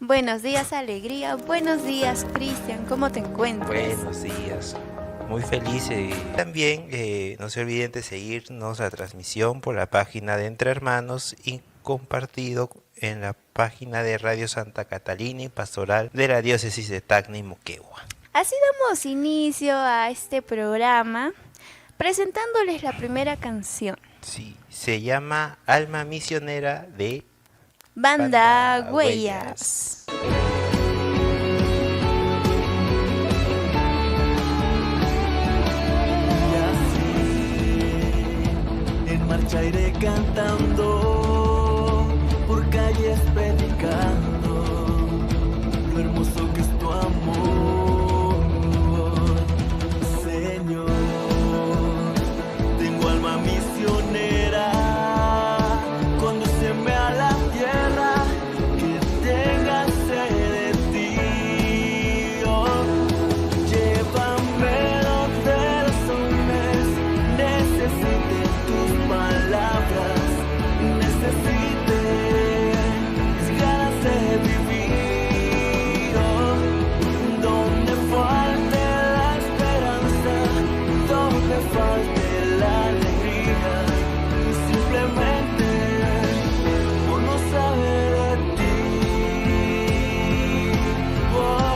Buenos días, alegría. Buenos días, Cristian. ¿Cómo te encuentras? Buenos días, muy feliz. También no se olviden de seguirnos la transmisión por la página de Entre Hermanos y compartido en la página de Radio Santa Catalina y Pastoral de la Diócesis de Tacna y Moquegua. Así damos inicio a este programa presentándoles la primera canción. Sí, se llama Alma Misionera de Banda Huellas. Huellas. En marcha iré cantando, por calles predicando, lo hermoso que es tu amor, Señor. Tengo alma misionera, condúceme a la tierra que tenga sed de ti. Oh, llévame donde los hombres necesiten tus palabras, necesiten ganas de vivir. Oh, donde falte la esperanza, donde falte la alegría, simplemente por no saber de ti. Oh,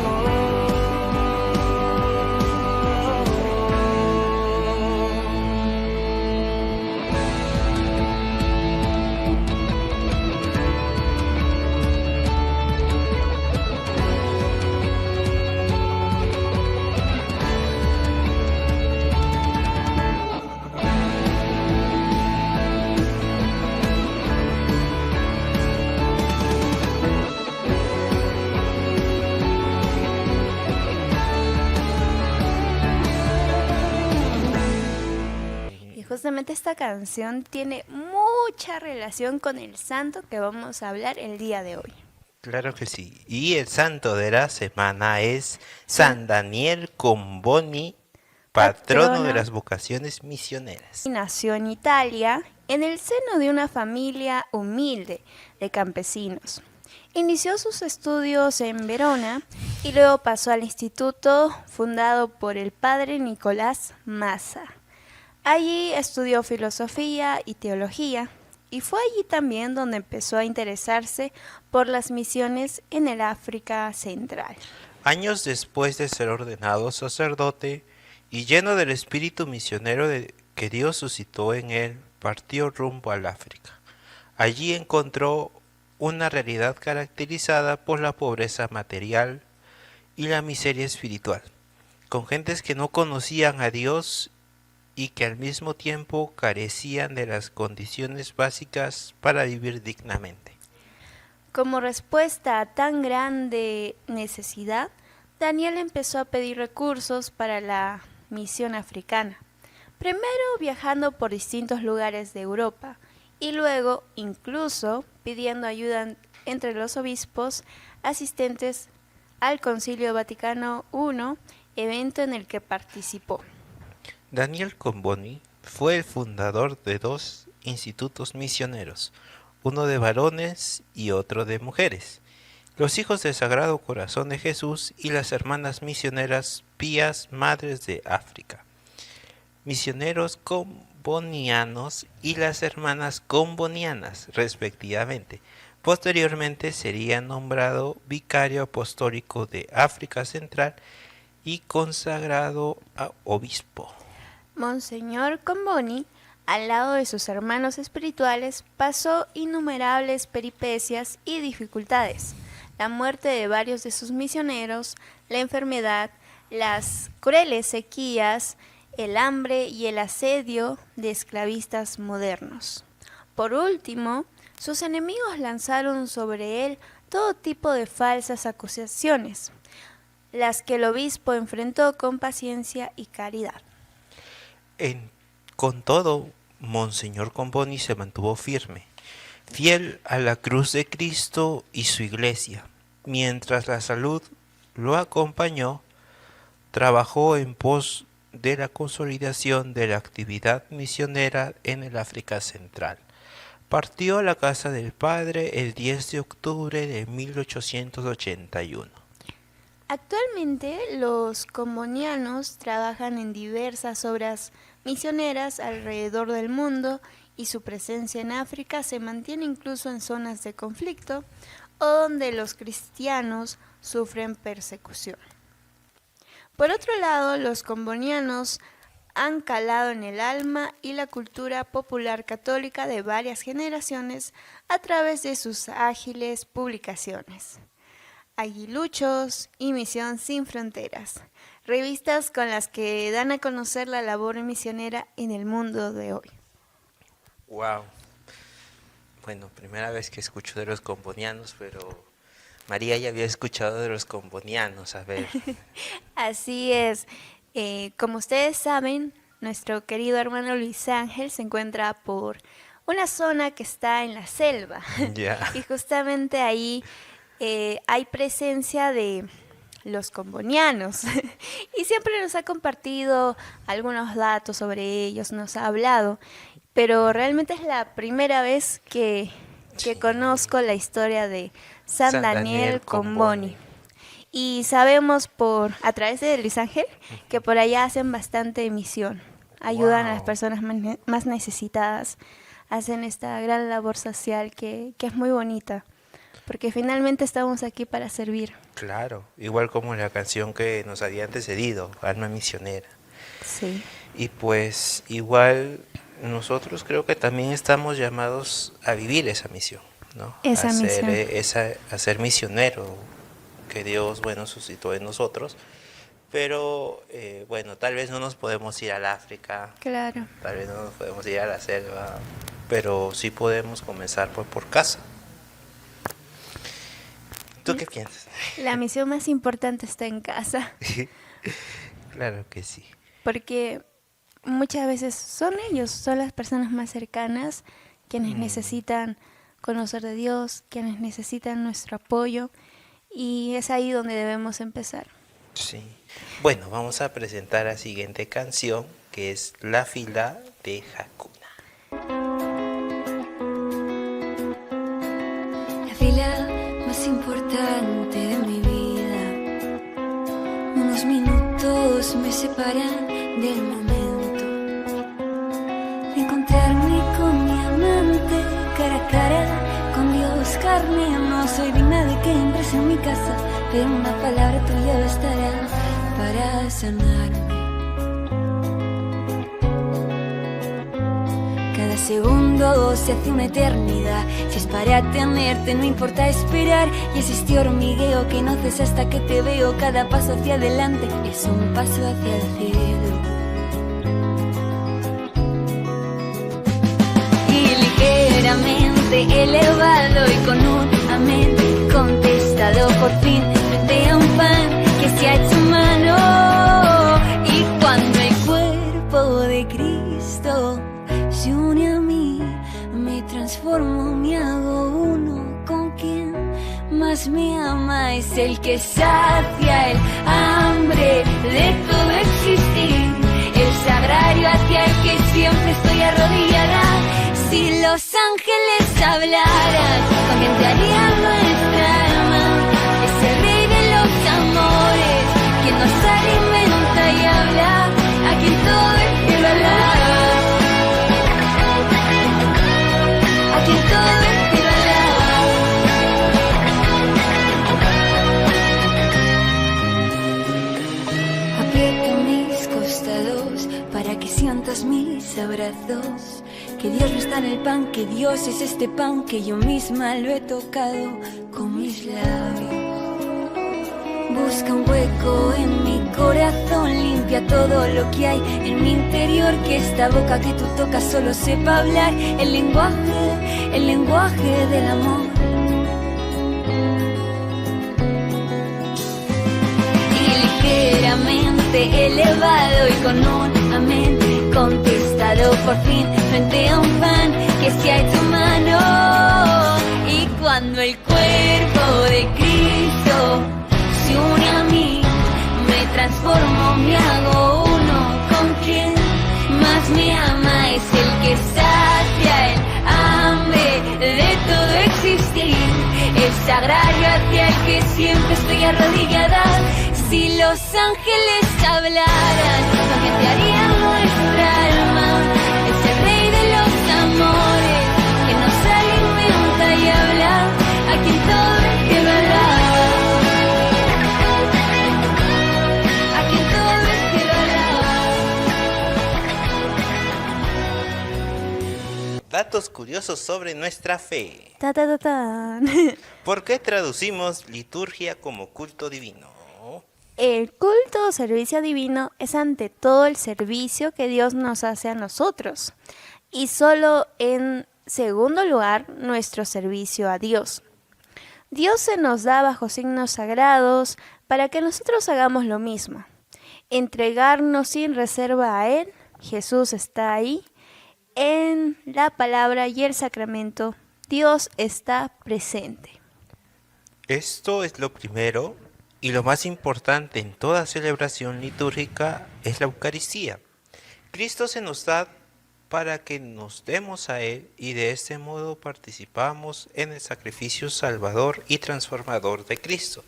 Y justamente esta canción tiene mucha relación con el santo que vamos a hablar el día de hoy. Claro que sí. Y el santo de la semana es San Daniel Comboni, patrono de las vocaciones misioneras. Nació en Italia en el seno de una familia humilde de campesinos. Inició sus estudios en Verona y luego pasó al instituto fundado por el padre Nicolás Massa. Allí estudió filosofía y teología y fue allí también donde empezó a interesarse por las misiones en el África Central. Años después de ser ordenado sacerdote y lleno del espíritu misionero que Dios suscitó en él, partió rumbo al África. Allí encontró una realidad caracterizada por la pobreza material y la miseria espiritual, con gentes que no conocían a Dios y que al mismo tiempo carecían de las condiciones básicas para vivir dignamente. Como respuesta a tan grande necesidad, Daniel empezó a pedir recursos para la misión africana, primero viajando por distintos lugares de Europa y luego incluso pidiendo ayuda entre los obispos asistentes al Concilio Vaticano I, evento en el que participó. Daniel Comboni fue el fundador de dos institutos misioneros, uno de varones y otro de mujeres, los Hijos del Sagrado Corazón de Jesús y las Hermanas Misioneras Pías Madres de África, misioneros combonianos y las Hermanas Combonianas, respectivamente. Posteriormente sería nombrado vicario apostólico de África Central y consagrado a obispo. Monseñor Comboni, al lado de sus hermanos espirituales, pasó innumerables peripecias y dificultades. La muerte de varios de sus misioneros, la enfermedad, las crueles sequías, el hambre y el asedio de esclavistas modernos. Por último, sus enemigos lanzaron sobre él todo tipo de falsas acusaciones, las que el obispo enfrentó con paciencia y caridad. Con todo, Monseñor Comboni se mantuvo firme, fiel a la cruz de Cristo y su iglesia. Mientras la salud lo acompañó, trabajó en pos de la consolidación de la actividad misionera en el África Central, Partió a la casa del padre el 10 de octubre de 1881. Actualmente los combonianos trabajan en diversas obras misioneras alrededor del mundo y su presencia en África se mantiene incluso en zonas de conflicto o donde los cristianos sufren persecución. Por otro lado, los combonianos han calado en el alma y la cultura popular católica de varias generaciones a través de sus ágiles publicaciones. Aguiluchos y Misión Sin Fronteras, revistas con las que dan a conocer la labor misionera en el mundo de hoy. Wow. Bueno, primera vez que escucho de los combonianos, pero María ya había escuchado de los combonianos, a ver. Así es. Como ustedes saben, nuestro querido hermano Luis Ángel se encuentra por una zona que está en la selva. Ya. Y justamente ahí hay presencia de los combonianos. Y siempre nos ha compartido algunos datos sobre ellos, nos ha hablado. Pero realmente es la primera vez que conozco la historia de San Daniel Comboni. Y sabemos a través de Luis Ángel que por allá hacen bastante misión. Ayudan a las personas más necesitadas. Hacen esta gran labor social que es muy bonita. Porque finalmente estamos aquí para servir. Claro, igual como la canción que nos había antecedido, Alma Misionera. Sí. Y pues igual nosotros creo que también estamos llamados a vivir esa misión, ¿no? Esa misión. A ser misionero que Dios, bueno, suscitó en nosotros. Pero, bueno, tal vez no nos podemos ir al África. Claro. Tal vez no nos podemos ir a la selva. Pero sí podemos comenzar por casa. ¿Tú qué piensas? La misión más importante está en casa. Claro que sí. Porque muchas veces son las personas más cercanas quienes necesitan conocer de Dios, quienes necesitan nuestro apoyo, y es ahí donde debemos empezar. Sí. Bueno, vamos a presentar la siguiente canción, que es La Fila de Hakuna. La fila más importante de mi vida. Unos minutos me separan del momento de encontrarme con mi amante cara a cara, con Dios carne. No soy digna de que entres en mi casa, pero una palabra tuya bastará para sanarme. Cada segundo se hace una eternidad. Si es para tenerte no importa esperar. Y es este hormigueo que no cesa hasta que te veo. Cada paso hacia adelante es un paso hacia el cielo. Y ligeramente elevado y con un amén contestado por fin frente a un pan que se ha hecho humano. Y cuando el cuerpo de Cristo se une a mí, me transformo, me hago uno con quien más me ama. Es el que sacia el hambre de todo existir, el sagrario hacia el que siempre estoy arrodillada. Si los ángeles hablaran, contemplarían nuestra alma. Es el rey de los amores, quien nos alimenta y habla, a quien todo el cielo alaba. Aquí todo el cielo alaba. Aprieto mis costados para que sientas mis abrazos. Que Dios no está en el pan, que Dios es este pan, que yo misma lo he tocado con mis labios. Busca un hueco en mi corazón, limpia todo lo que hay en mi interior. Que esta boca que tú tocas solo sepa hablar el lenguaje del amor. Y ligeramente elevado y con un amén contestado por fin frente a un pan que se ha hecho humano. Y cuando el cuerpo de Cristo se une a mí, me transformo, me hago uno con quien más me ama. Es el que sacia el hambre siempre estoy arrodillada. Si los ángeles hablaran, lo que te haría nuestra alma. Es el rey de los amores, que nos alimenta y habla, a quien todo el cielo alaba. A quien todo el cielo alaba. Datos curiosos sobre nuestra fe. Ta, ta, ta, tan. ¿Por qué traducimos liturgia como culto divino? El culto o servicio divino es ante todo el servicio que Dios nos hace a nosotros. Y solo en segundo lugar, nuestro servicio a Dios. Dios se nos da bajo signos sagrados para que nosotros hagamos lo mismo. Entregarnos sin reserva a Él. Jesús está ahí. En la palabra y el sacramento, Dios está presente. Esto es lo primero y lo más importante en toda celebración litúrgica es la Eucaristía. Cristo se nos da para que nos demos a Él y de este modo participamos en el sacrificio salvador y transformador de Cristo.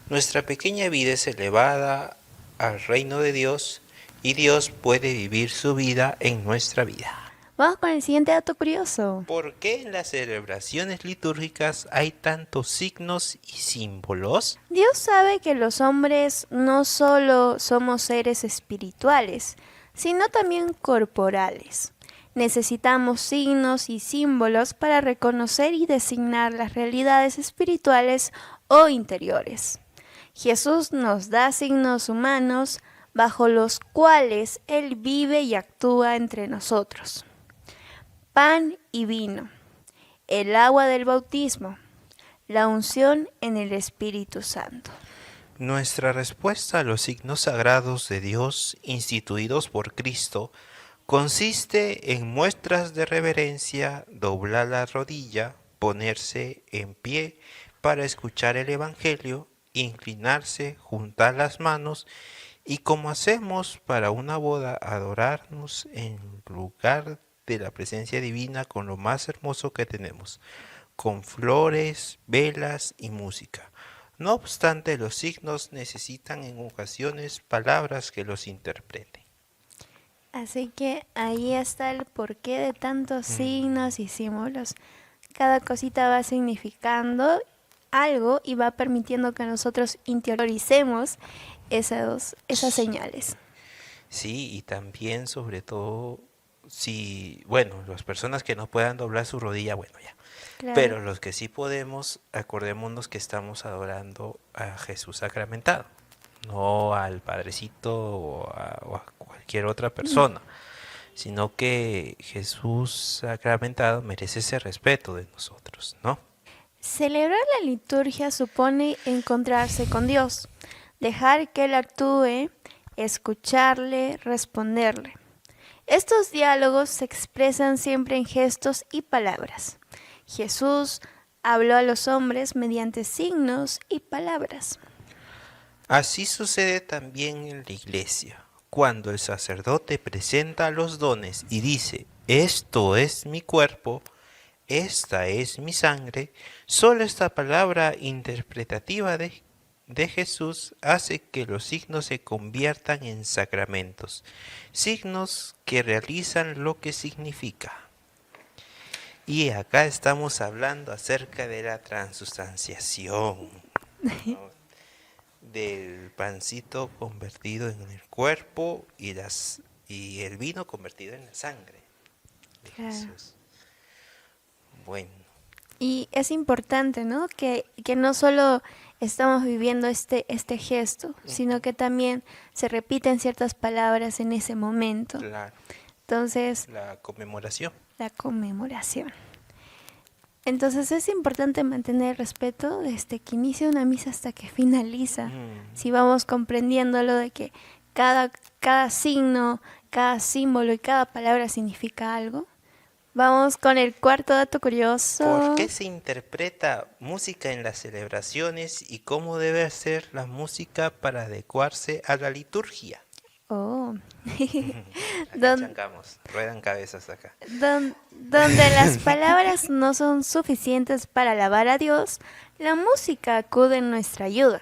Nuestra pequeña vida es elevada al reino de Dios y Dios puede vivir su vida en nuestra vida. Vamos con el siguiente dato curioso. ¿Por qué en las celebraciones litúrgicas hay tantos signos y símbolos? Dios sabe que los hombres no solo somos seres espirituales, sino también corporales. Necesitamos signos y símbolos para reconocer y designar las realidades espirituales o interiores. Jesús nos da signos humanos bajo los cuales Él vive y actúa entre nosotros. Pan y vino, el agua del bautismo, la unción en el Espíritu Santo. Nuestra respuesta a los signos sagrados de Dios instituidos por Cristo consiste en muestras de reverencia, doblar la rodilla, ponerse en pie para escuchar el Evangelio, inclinarse, juntar las manos y, como hacemos para una boda, adorarnos en lugar de la presencia divina con lo más hermoso que tenemos, con flores, velas y música. No obstante, los signos necesitan en ocasiones palabras que los interpreten. Así que ahí está el porqué de tantos signos y símbolos. Cada cosita va significando algo y va permitiendo que nosotros interioricemos esas señales. Sí, y también sobre todo si, bueno, las personas que no puedan doblar su rodilla, bueno, ya. Claro. Pero los que sí podemos, acordémonos que estamos adorando a Jesús sacramentado, no al Padrecito o a cualquier otra persona, sino que Jesús sacramentado merece ese respeto de nosotros, ¿no? Celebrar la liturgia supone encontrarse con Dios, dejar que Él actúe, escucharle, responderle. Estos diálogos se expresan siempre en gestos y palabras. Jesús habló a los hombres mediante signos y palabras. Así sucede también en la iglesia, cuando el sacerdote presenta los dones y dice, esto es mi cuerpo, esta es mi sangre, solo esta palabra interpretativa de Jesús hace que los signos se conviertan en sacramentos, signos que realizan lo que significa. Y acá estamos hablando acerca de la transustanciación, ¿no? Del pancito convertido en el cuerpo y el vino convertido en la sangre de Claro. Jesús. Bueno. Y es importante, ¿no? Que no solo estamos viviendo este gesto, sino que también se repiten ciertas palabras en ese momento. Claro, Entonces, la conmemoración. la conmemoración. Entonces es importante mantener el respeto desde que inicia una misa hasta que finaliza. Si vamos comprendiéndolo de que cada signo, cada símbolo y cada palabra significa algo. Vamos con el cuarto dato curioso. ¿Por qué se interpreta música en las celebraciones y cómo debe ser la música para adecuarse a la liturgia? Oh. Acá Don- chancamos, ruedan cabezas acá. Donde las palabras no son suficientes para alabar a Dios, la música acude en nuestra ayuda.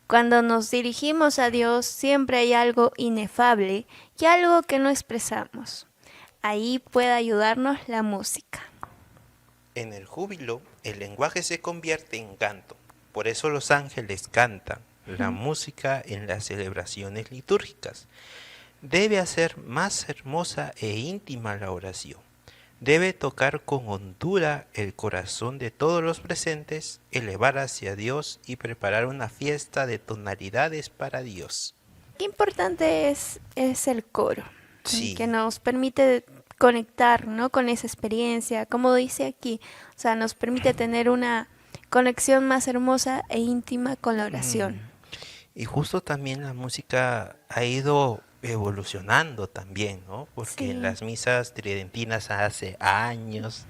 Cuando nos dirigimos a Dios, siempre hay algo inefable y algo que no expresamos. Ahí puede ayudarnos la música. En el júbilo, el lenguaje se convierte en canto. Por eso los ángeles cantan la música en las celebraciones litúrgicas. Debe hacer más hermosa e íntima la oración. Debe tocar con hondura el corazón de todos los presentes, elevar hacia Dios y preparar una fiesta de tonalidades para Dios. Qué importante es el coro, Sí. que nos permite conectar, ¿no?, con esa experiencia, como dice aquí, o sea, nos permite tener una conexión más hermosa e íntima con la oración. Y justo también la música ha ido evolucionando también, ¿no? Porque Sí. en las misas tridentinas hace años,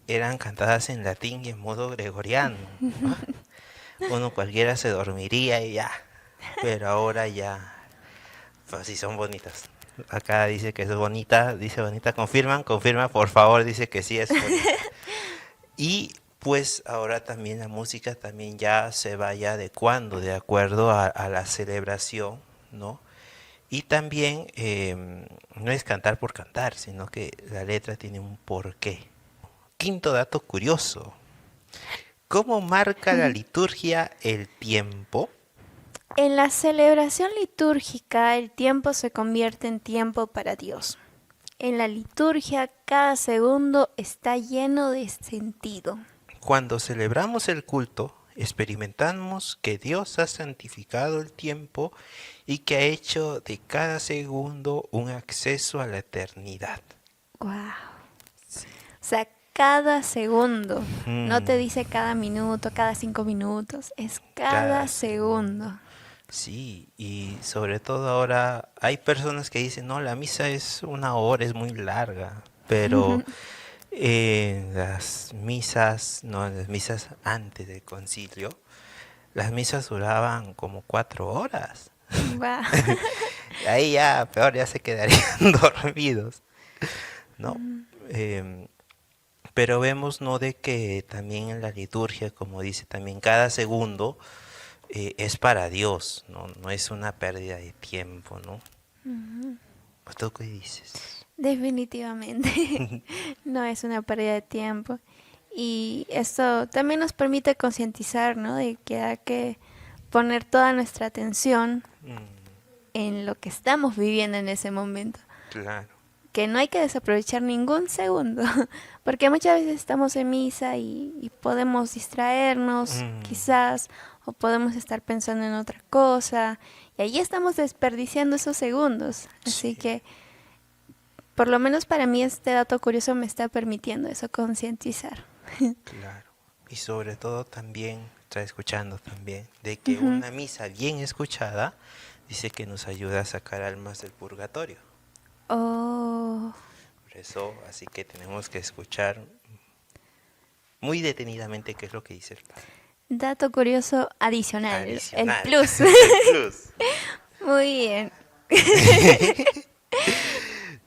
eran cantadas en latín y en modo gregoriano, ¿no? Uno cualquiera se dormiría y ya, pero ahora ya, pues sí son bonitas. Acá dice que es bonita, dice bonita, confirma, por favor, dice que sí es bonita. Y pues ahora también la música también ya se vaya adecuando de acuerdo a la celebración, ¿no? Y también no es cantar por cantar, sino que la letra tiene un porqué. Quinto dato curioso. ¿Cómo marca la liturgia el tiempo? En la celebración litúrgica, el tiempo se convierte en tiempo para Dios. En la liturgia, cada segundo está lleno de sentido. Cuando celebramos el culto, experimentamos que Dios ha santificado el tiempo y que ha hecho de cada segundo un acceso a la eternidad. ¡Wow! O sea, cada segundo. No te dice cada minuto, cada 5 minutos. Es cada segundo. Sí, y sobre todo ahora hay personas que dicen, no, la misa es 1 hora, es muy larga, pero en las misas, no, en las misas antes del concilio, las misas duraban como 4 horas. ¡Wow! Ahí ya, peor, ya se quedarían dormidos, ¿no? Pero vemos, ¿no?, de que también en la liturgia, como dice también, cada segundo es para Dios, ¿no? No es una pérdida de tiempo, ¿no? ¿Pues tú qué dices? Definitivamente. No es una pérdida de tiempo. Y esto también nos permite concientizar, ¿no?, de que hay que poner toda nuestra atención en lo que estamos viviendo en ese momento. Claro. Que no hay que desaprovechar ningún segundo, porque muchas veces estamos en misa y podemos distraernos, quizás, o podemos estar pensando en otra cosa, y ahí estamos desperdiciando esos segundos. Así que, por lo menos para mí, este dato curioso me está permitiendo eso, concientizar. Claro. Y sobre todo también, está escuchando también, de que una misa bien escuchada dice que nos ayuda a sacar almas del purgatorio. Oh, Por eso, así que tenemos que escuchar muy detenidamente qué es lo que dice el Padre. dato curioso adicional, Adicional. el plus. El plus. Muy bien.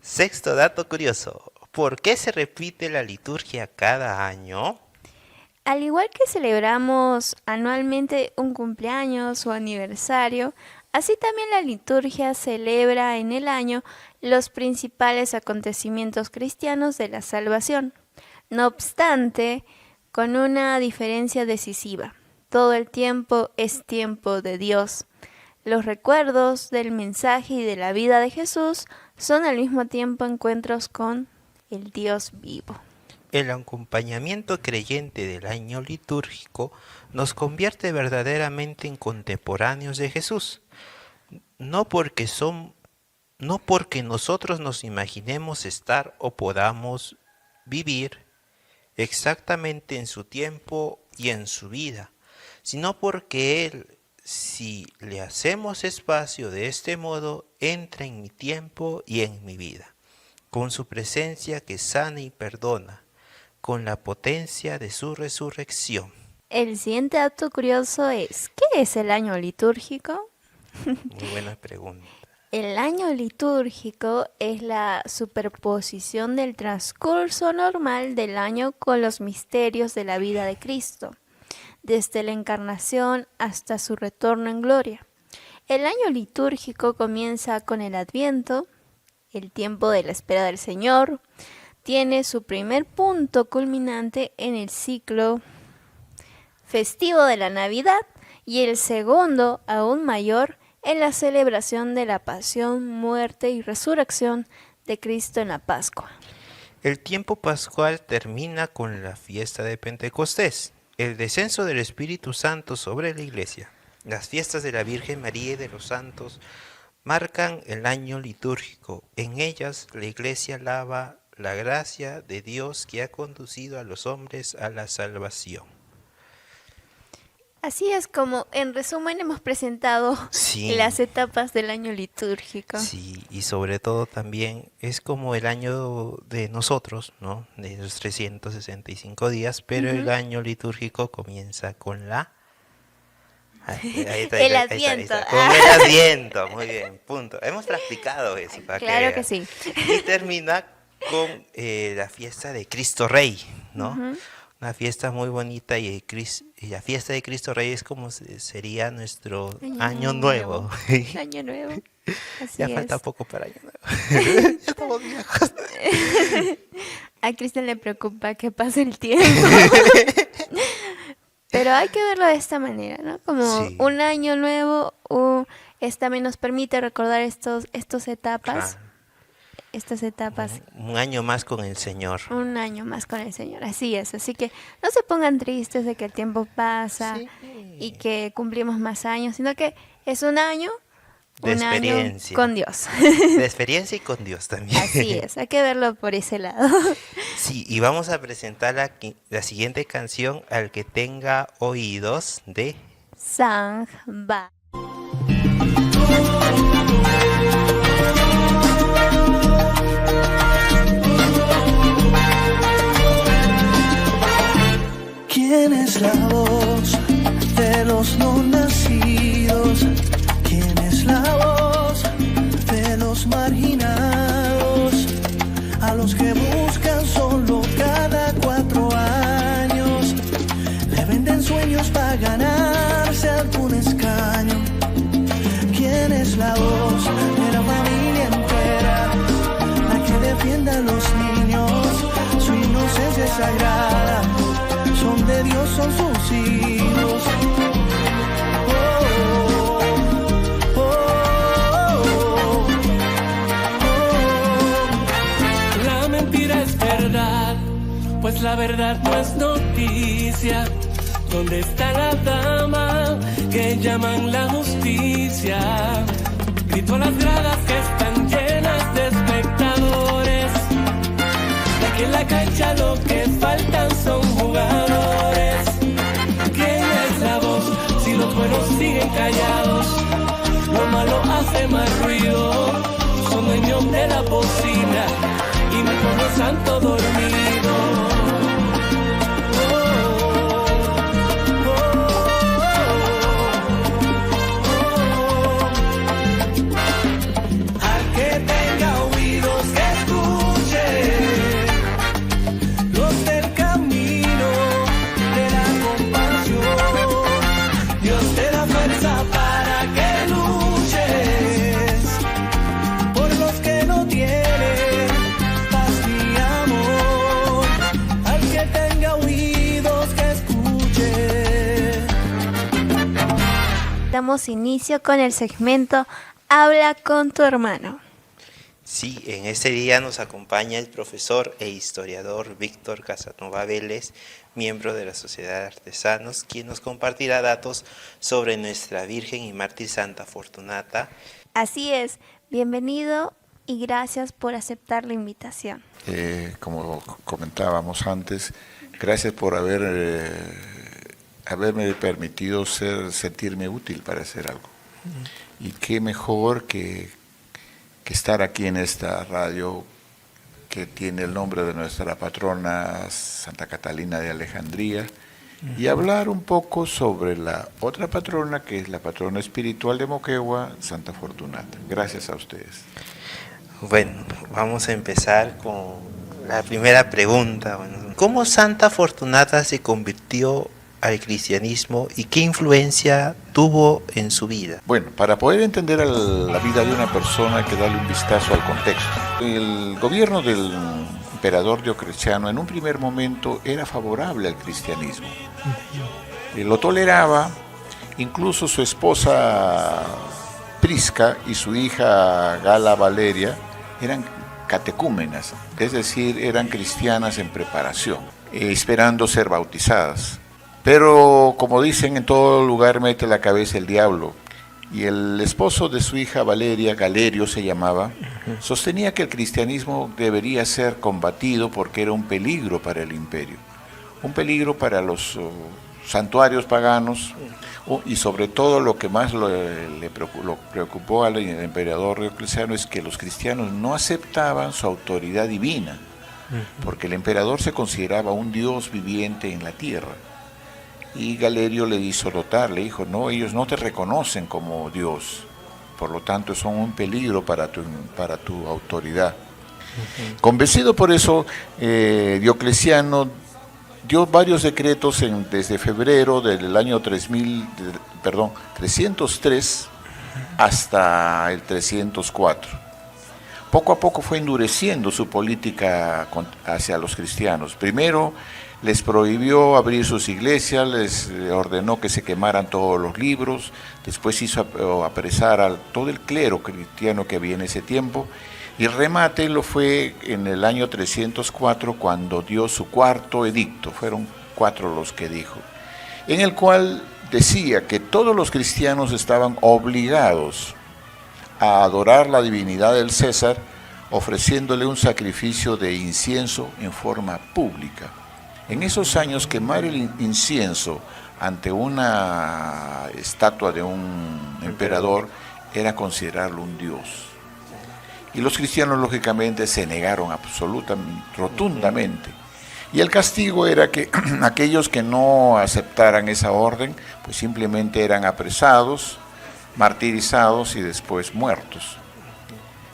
Sexto dato curioso. ¿Por qué se repite la liturgia cada año? Al igual que celebramos anualmente un cumpleaños o aniversario, así también la liturgia celebra en el año los principales acontecimientos cristianos de la salvación. No obstante, con una diferencia decisiva. Todo el tiempo es tiempo de Dios. Los recuerdos del mensaje y de la vida de Jesús son al mismo tiempo encuentros con el Dios vivo. El acompañamiento creyente del año litúrgico nos convierte verdaderamente en contemporáneos de Jesús. No porque nosotros nos imaginemos estar o podamos vivir exactamente en su tiempo y en su vida, sino porque Él, si le hacemos espacio de este modo, entra en mi tiempo y en mi vida, con su presencia que sana y perdona, con la potencia de su resurrección. El siguiente dato curioso es, ¿qué es el año litúrgico? Muy buena pregunta. El año litúrgico es la superposición del transcurso normal del año con los misterios de la vida de Cristo, desde la encarnación hasta su retorno en gloria. El año litúrgico comienza con el Adviento, el tiempo de la espera del Señor. Tiene su primer punto culminante en el ciclo festivo de la Navidad y el segundo, aún mayor, en la celebración de la pasión, muerte y resurrección de Cristo en la Pascua. El tiempo pascual termina con la fiesta de Pentecostés, el descenso del Espíritu Santo sobre la Iglesia. Las fiestas de la Virgen María y de los santos marcan el año litúrgico. En ellas la Iglesia alaba la gracia de Dios que ha conducido a los hombres a la salvación. Así es como, en resumen, hemos presentado las etapas del año litúrgico. Sí, y sobre todo también es como el año de nosotros, ¿no? De los 365 días, pero el año litúrgico comienza con la... El Adviento. Con el Adviento, muy bien, punto. Hemos practicado eso. Claro que sí. Y termina con la fiesta de Cristo Rey, ¿no? Una fiesta muy bonita y la fiesta de Cristo Rey es como sería nuestro año nuevo. Año nuevo. Así Ya es. falta poco para año nuevo. Ya estamos viejos. A Cristian le preocupa que pase el tiempo. Pero hay que verlo de esta manera, ¿no? Como un año nuevo, también nos permite recordar estas etapas. Estas etapas. Un año más con el Señor. Un año más con el Señor, así es. Así que no se pongan tristes de que el tiempo pasa y que cumplimos más años, sino que es un año con Dios. De experiencia y con Dios también. Así es, hay que verlo por ese lado. Sí, y vamos a presentar la siguiente canción, Al que tenga oídos, de Sangba. ¿Quién es la voz de los no nacidos? ¿Quién es la voz de los marginados? A los que buscan solo cada 4 años, le venden sueños para ganarse algún escaño. ¿Quién es la voz de la familia entera? La que defiende a los niños, su inocencia es sagrada. Son de Dios, son sus hijos. La mentira es verdad, pues la verdad no es noticia. ¿Dónde está la dama que llaman la justicia? Grito a las gradas que están llenas de espectadores. Aquí en la cancha lo que faltan son jugadores. ¿Quién es la voz si los buenos siguen callados? Lo malo hace más ruido. Son dueños de la bocina y mi pueblo santo dormido. Damos inicio con el segmento Habla con tu hermano. Sí, en este día nos acompaña el profesor e historiador Víctor Casanova Vélez, miembro de la Sociedad de Artesanos, quien nos compartirá datos sobre nuestra Virgen y Mártir Santa Fortunata. Así es, bienvenido y gracias por aceptar la invitación. Como comentábamos antes, gracias por haberme permitido sentirme útil para hacer algo. Y qué mejor que estar aquí en esta radio que tiene el nombre de nuestra patrona Santa Catalina de Alejandría y hablar un poco sobre la otra patrona, que es la patrona espiritual de Moquegua, Santa Fortunata. Gracias a ustedes. Bueno, vamos a empezar con la primera pregunta. Bueno, ¿cómo Santa Fortunata se convirtió al cristianismo y qué influencia tuvo en su vida? Bueno, para poder entender la vida de una persona hay que darle un vistazo al contexto. El gobierno del emperador Diocleciano en un primer momento era favorable al cristianismo. Lo toleraba, incluso su esposa Prisca y su hija Gala Valeria eran catecúmenas, es decir, eran cristianas en preparación, esperando ser bautizadas. Pero, como dicen, en todo lugar mete la cabeza el diablo. Y el esposo de su hija Valeria, Galerio se llamaba, sostenía que el cristianismo debería ser combatido porque era un peligro para el imperio, un peligro para los santuarios paganos, y sobre todo lo que más lo preocupó al emperador Diocleciano es que los cristianos no aceptaban su autoridad divina, porque el emperador se consideraba un Dios viviente en la tierra. Y Galerio le hizo notar, le dijo, no, ellos no te reconocen como Dios, por lo tanto son un peligro para tu autoridad. Convencido por eso, Diocleciano dio varios decretos desde febrero del año 303 hasta el 304. Poco a poco fue endureciendo su política hacia los cristianos. Primero les prohibió abrir sus iglesias, les ordenó que se quemaran todos los libros, después hizo apresar a todo el clero cristiano que había en ese tiempo, y el remate lo fue en el año 304 cuando dio su cuarto edicto, fueron 4 los que dijo, en el cual decía que todos los cristianos estaban obligados a adorar la divinidad del César, ofreciéndole un sacrificio de incienso en forma pública. En esos años, quemar el incienso ante una estatua de un emperador era considerarlo un dios. Y los cristianos, lógicamente, se negaron rotundamente. Y el castigo era que aquellos que no aceptaran esa orden, pues simplemente eran apresados, martirizados y después muertos,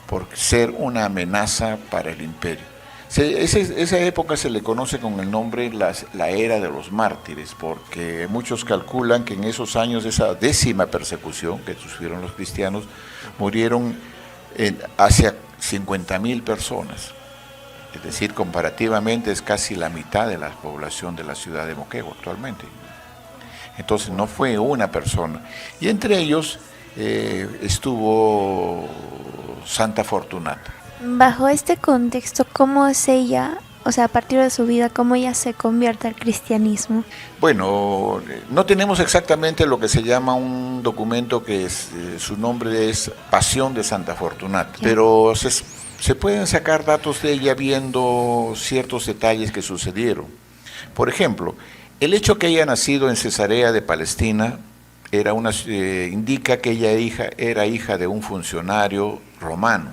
por ser una amenaza para el imperio. Esa época se le conoce con el nombre la era de los mártires, porque muchos calculan que en esos años de esa 10ª persecución que sufrieron los cristianos, murieron hacia 50.000 personas. Es decir, comparativamente es casi la mitad de la población de la ciudad de Moquegua actualmente. Entonces no fue una persona. Y entre ellos estuvo Santa Fortunata. Bajo este contexto, ¿cómo es ella, o sea, a partir de su vida, cómo ella se convierte al cristianismo? Bueno, no tenemos exactamente lo que se llama un documento que su nombre es Pasión de Santa Fortunata, pero se pueden sacar datos de ella viendo ciertos detalles que sucedieron. Por ejemplo, el hecho que ella nacido en Cesarea de Palestina indica que ella era hija de un funcionario romano,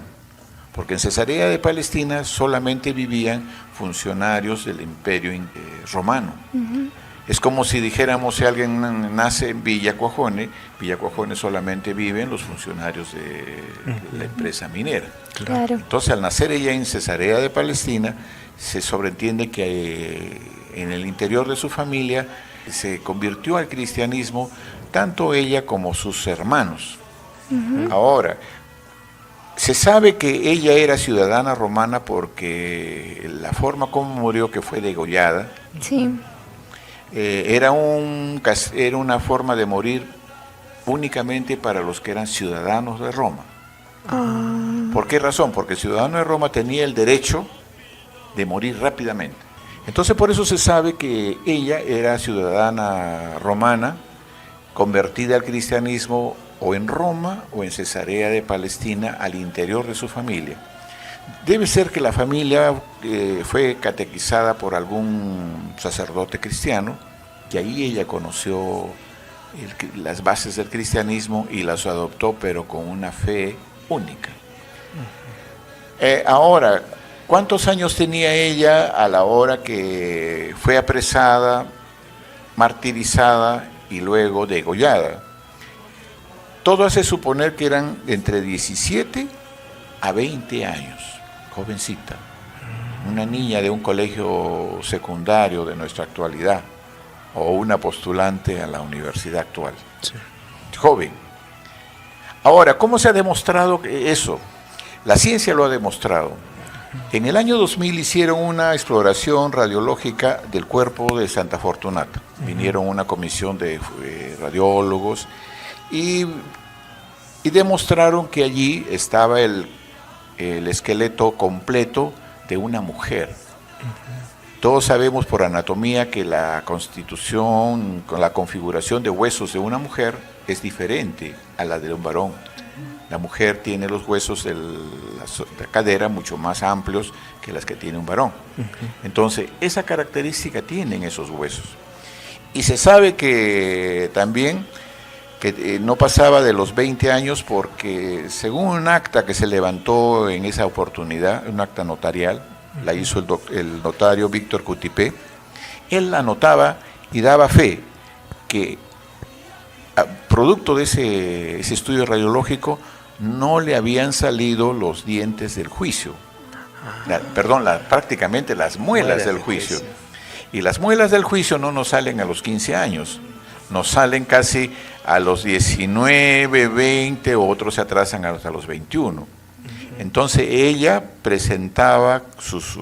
porque en Cesarea de Palestina solamente vivían funcionarios del Imperio Romano. Es como si dijéramos, si alguien nace en Villa Cuajone solamente viven los funcionarios de la empresa minera. Claro. Entonces, al nacer ella en Cesarea de Palestina, se sobreentiende que en el interior de su familia se convirtió al cristianismo tanto ella como sus hermanos. Ahora, se sabe que ella era ciudadana romana porque la forma como murió, que fue degollada, Sí. Era una forma de morir únicamente para los que eran ciudadanos de Roma. ¿Por qué razón? Porque el ciudadano de Roma tenía el derecho de morir rápidamente. Entonces por eso se sabe que ella era ciudadana romana, convertida al cristianismo o en Roma o en Cesarea de Palestina, al interior de su familia. Debe ser que la familia fue catequizada por algún sacerdote cristiano, y ahí ella conoció las bases del cristianismo y las adoptó, pero con una fe única. Ahora, ¿cuántos años tenía ella a la hora que fue apresada martirizada y luego degollada. Todo hace suponer que eran entre 17 a 20 años, jovencita, una niña de un colegio secundario de nuestra actualidad o una postulante a la universidad actual. Sí. Joven. Ahora, ¿cómo se ha demostrado eso? La ciencia lo ha demostrado. En el año 2000 hicieron una exploración radiológica del cuerpo de Santa Fortunata. Vinieron una comisión de radiólogos y demostraron que allí estaba el esqueleto completo de una mujer. Todos sabemos por anatomía que la constitución, con la configuración de huesos de una mujer es diferente a la de un varón. La mujer tiene los huesos de la cadera mucho más amplios que las que tiene un varón. Entonces, esa característica tienen esos huesos. Y se sabe que también que no pasaba de los 20 años porque según un acta que se levantó en esa oportunidad, un acta notarial, la hizo el notario Víctor Cutipé, él anotaba y daba fe que producto de ese estudio radiológico no le habían salido los dientes del juicio, prácticamente las muelas del juicio. Y las muelas del juicio no nos salen a los 15 años, nos salen casi a los 19, 20, otros se atrasan hasta los 21. Entonces ella presentaba sus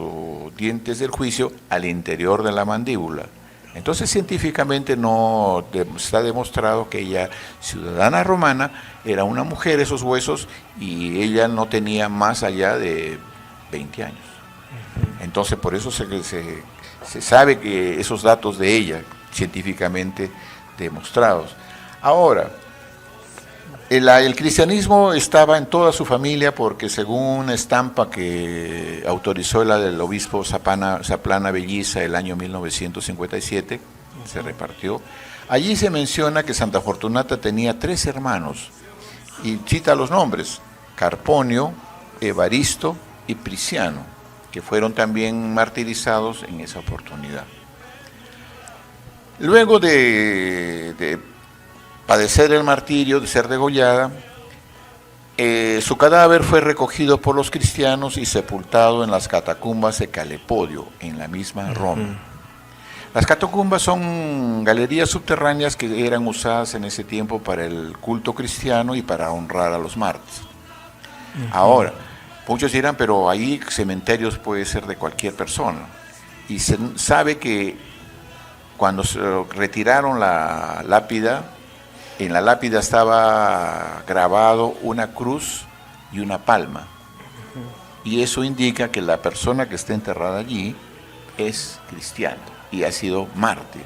dientes del juicio al interior de la mandíbula. Entonces científicamente no está demostrado que ella, ciudadana romana, era una mujer, esos huesos, y ella no tenía más allá de 20 años. Entonces por eso se sabe que esos datos de ella, científicamente demostrados. Ahora, el cristianismo estaba en toda su familia porque según una estampa que autorizó la del obispo Zaplana Belliza el año 1957, se repartió, allí se menciona que Santa Fortunata tenía 3 hermanos, y cita los nombres, Carponio, Evaristo y Priciano, que fueron también martirizados en esa oportunidad. Luego de padecer el martirio, de ser degollada, su cadáver fue recogido por los cristianos y sepultado en las catacumbas de Calepodio, en la misma Roma. Las catacumbas son galerías subterráneas que eran usadas en ese tiempo para el culto cristiano y para honrar a los mártires. Ahora, muchos dirán, pero ahí cementerios puede ser de cualquier persona. Y se sabe que cuando se retiraron la lápida, en la lápida estaba grabado una cruz y una palma. Y eso indica que la persona que está enterrada allí es cristiana y ha sido mártir.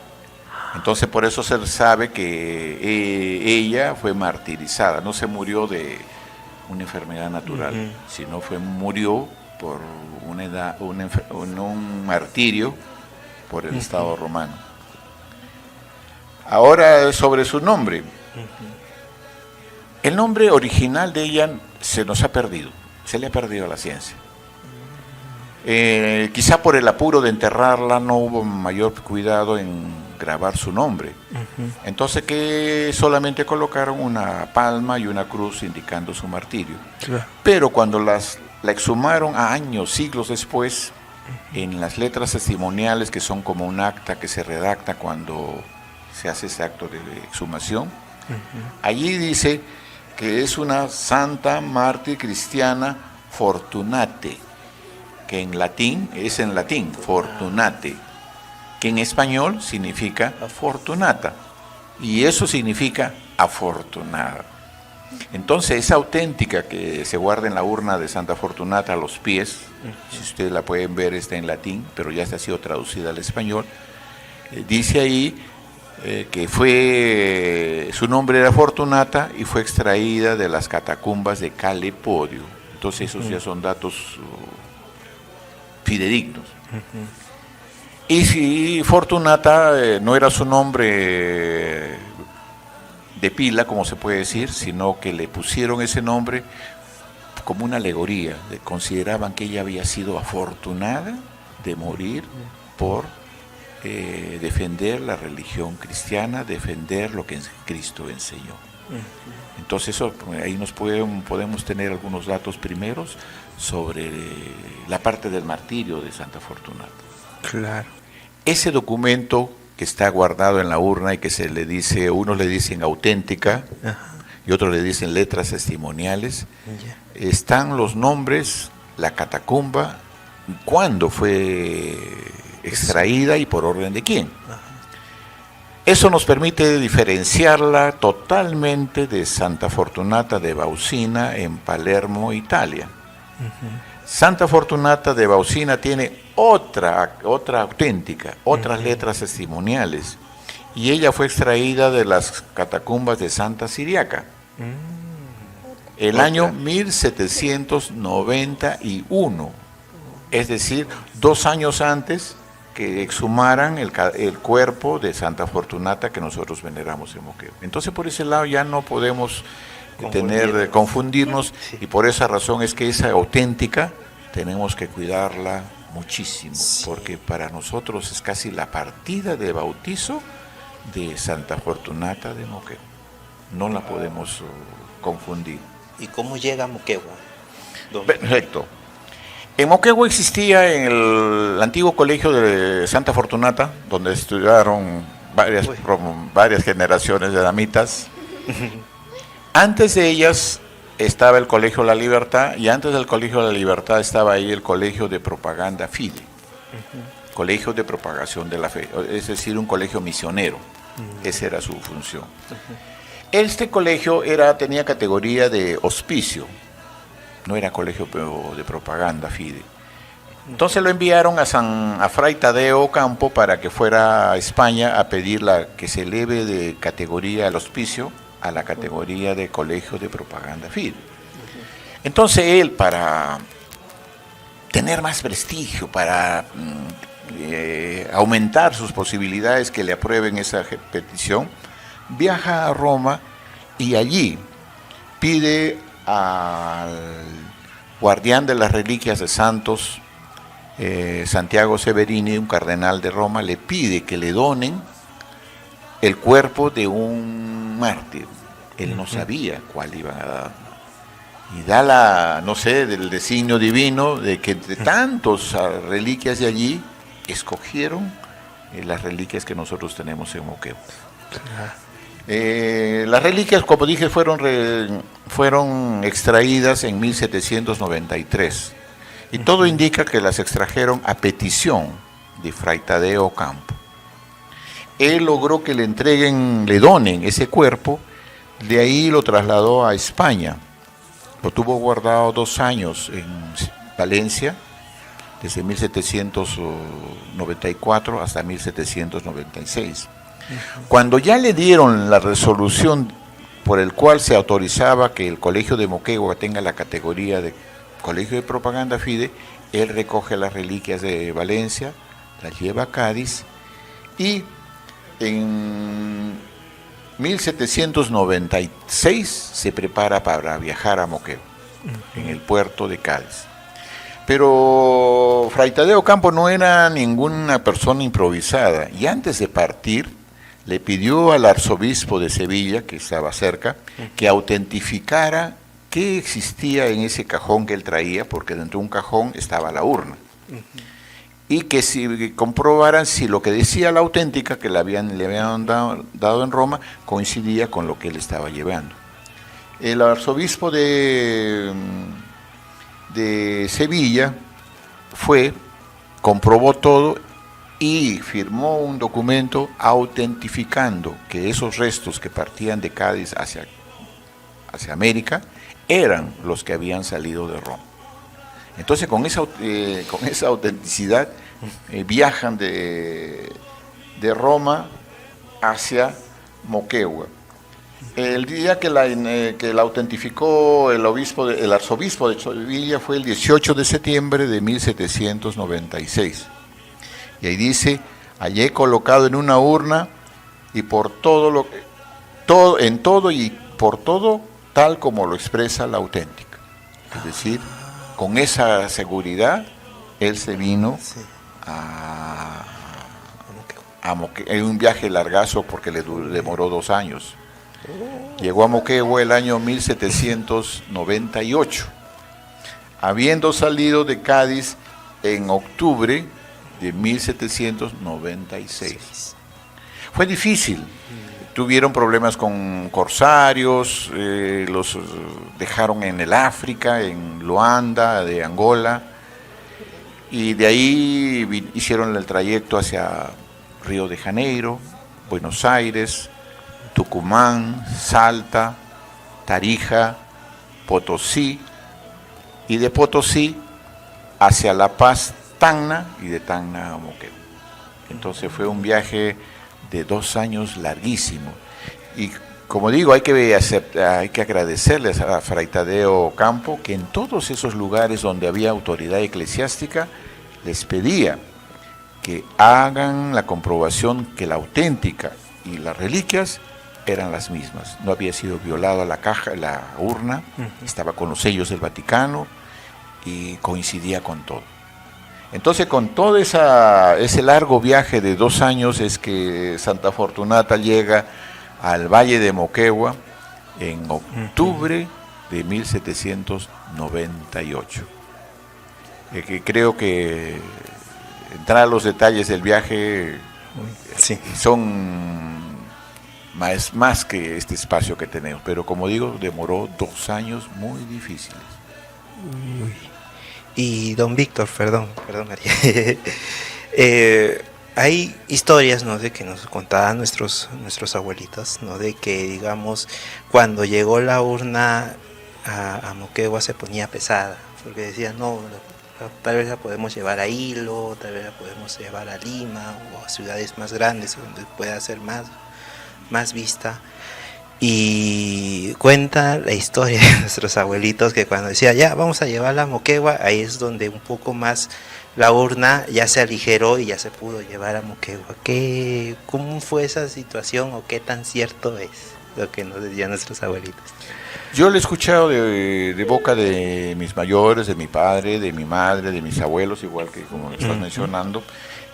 Entonces por eso se sabe que ella fue martirizada, no se murió de una enfermedad natural, sino murió por un martirio por el Estado romano. Ahora sobre su nombre. El nombre original de ella se nos ha perdido, se le ha perdido a la ciencia. Quizá por el apuro de enterrarla no hubo mayor cuidado en grabar su nombre. Entonces que solamente colocaron una palma y una cruz indicando su martirio. Claro. Pero cuando la exhumaron a años, siglos después, en las letras testimoniales, que son como un acta que se redacta cuando se hace ese acto de exhumación, allí dice que es una santa mártir cristiana Fortunate, que en latín, Fortunate, que en español significa fortunata, y eso significa afortunada. Entonces esa auténtica que se guarda en la urna de Santa Fortunata a los pies, si ustedes la pueden ver, está en latín, pero ya ha sido traducida al español, dice ahí que su nombre era Fortunata y fue extraída de las catacumbas de Calepodio. Entonces esos ya son datos fidedignos. Y si Fortunata no era su nombre de pila, como se puede decir, sino que le pusieron ese nombre como una alegoría. Consideraban que ella había sido afortunada de morir por defender la religión cristiana, defender lo que Cristo enseñó. Entonces eso, ahí podemos tener algunos datos primeros sobre la parte del martirio de Santa Fortunata. Claro. Ese documento que está guardado en la urna y que se le dice, unos le dicen auténtica, Ajá. y otros le dicen letras testimoniales, Ya. están los nombres, la catacumba, cuándo fue extraída y por orden de quién. Ajá. Eso nos permite diferenciarla totalmente de Santa Fortunata de Baucina en Palermo, Italia. Santa Fortunata de Baucina tiene otra auténtica, otras letras testimoniales, y ella fue extraída de las catacumbas de Santa Siriaca. El año 1791, es decir, 2 años antes que exhumaran el cuerpo de Santa Fortunata que nosotros veneramos en Moquegua. Entonces por ese lado ya no podemos confundirnos, Sí. y por esa razón es que esa auténtica tenemos que cuidarla muchísimo, Sí. porque para nosotros es casi la partida de bautizo de Santa Fortunata de Moquegua. No la podemos confundir. ¿Y cómo llega a Moquegua? Perfecto. En Moquegua existía en el antiguo colegio de Santa Fortunata, donde estudiaron varias generaciones de damitas. Antes de ellas estaba el Colegio La Libertad, y antes del Colegio La Libertad estaba ahí el Colegio de Propaganda Fide, Colegio de Propagación de la Fe, es decir, un colegio misionero. Esa era su función. Este colegio tenía categoría de hospicio, no era colegio de propaganda Fide. Entonces lo enviaron a Fray Tadeo Campo para que fuera a España a pedir que se eleve de categoría al hospicio a la categoría de colegio de propaganda Fide. Entonces él, para tener más prestigio, para aumentar sus posibilidades que le aprueben esa petición, viaja a Roma y allí pide al guardián de las reliquias de santos, Santiago Severini, un cardenal de Roma, le pide que le donen el cuerpo de un mártir. Él no sabía cuál iban a dar. Y da del designio divino de que de tantas reliquias de allí, escogieron las reliquias que nosotros tenemos en Moquegua. Las reliquias, como dije, fueron extraídas en 1793, y todo indica que las extrajeron a petición de Fray Tadeo Campo. Él logró que le donen ese cuerpo, de ahí lo trasladó a España, lo tuvo guardado 2 años en Valencia, desde 1794 hasta 1796. Cuando ya le dieron la resolución por el cual se autorizaba que el Colegio de Moquegua tenga la categoría de Colegio de Propaganda Fide, él recoge las reliquias de Valencia, las lleva a Cádiz, y en 1796 se prepara para viajar a Moquegua, en el puerto de Cádiz. Pero Fray Tadeo Campo no era ninguna persona improvisada, y antes de partir le pidió al arzobispo de Sevilla, que estaba cerca, que autentificara qué existía en ese cajón que él traía, porque dentro de un cajón estaba la urna. Y que si comprobaran si lo que decía la auténtica que le habían dado en Roma coincidía con lo que él estaba llevando. El arzobispo de Sevilla comprobó todo y firmó un documento autentificando que esos restos que partían de Cádiz hacia América eran los que habían salido de Roma. Entonces con esa autenticidad viajan de Roma hacia Moquegua. El día que la autentificó el arzobispo de Sevilla fue el 18 de septiembre de 1796. Y ahí dice: hallé colocado en una urna y por en todo y por todo tal como lo expresa la auténtica. Es decir, con esa seguridad él se vino a en un viaje largazo porque le demoró 2 años. Llegó a Moquegua el año 1798, habiendo salido de Cádiz en octubre de 1796. Fue difícil, tuvieron problemas con corsarios, los dejaron en el África, en Luanda, de Angola, y de ahí hicieron el trayecto hacia Río de Janeiro, Buenos Aires, Tucumán, Salta, Tarija, Potosí, y de Potosí hacia La Paz, Tacna, y de Tacna a Moquegua. Entonces fue un viaje de 2 años larguísimo. Y como digo, hay que agradecerles a Fray Tadeo Campo, que en todos esos lugares donde había autoridad eclesiástica, les pedía que hagan la comprobación que la auténtica y las reliquias eran las mismas. No había sido violada la caja, la urna, estaba con los sellos del Vaticano y coincidía con todo. Entonces, con todo ese largo viaje de 2 años es que Santa Fortunata llega al Valle de Moquegua en octubre de 1798. Que creo que entrar a los detalles del viaje son más que este espacio que tenemos, pero como digo, demoró 2 años muy difíciles. Uy. Y don Víctor, perdón María, hay historias, ¿no?, de que nos contaban nuestros abuelitos, ¿no?, de que, digamos, cuando llegó la urna a Moquegua se ponía pesada, porque decían, no, tal vez la podemos llevar a Hilo, tal vez la podemos llevar a Lima o a ciudades más grandes donde pueda ser más vista. Y cuenta la historia de nuestros abuelitos que cuando decía ya vamos a llevarla a Moquegua, ahí es donde un poco más la urna ya se aligeró y ya se pudo llevar a Moquegua. ¿Cómo fue esa situación o qué tan cierto es lo que nos decían nuestros abuelitos? Yo lo he escuchado de boca de mis mayores, de mi padre, de mi madre, de mis abuelos, igual que como estás mencionando.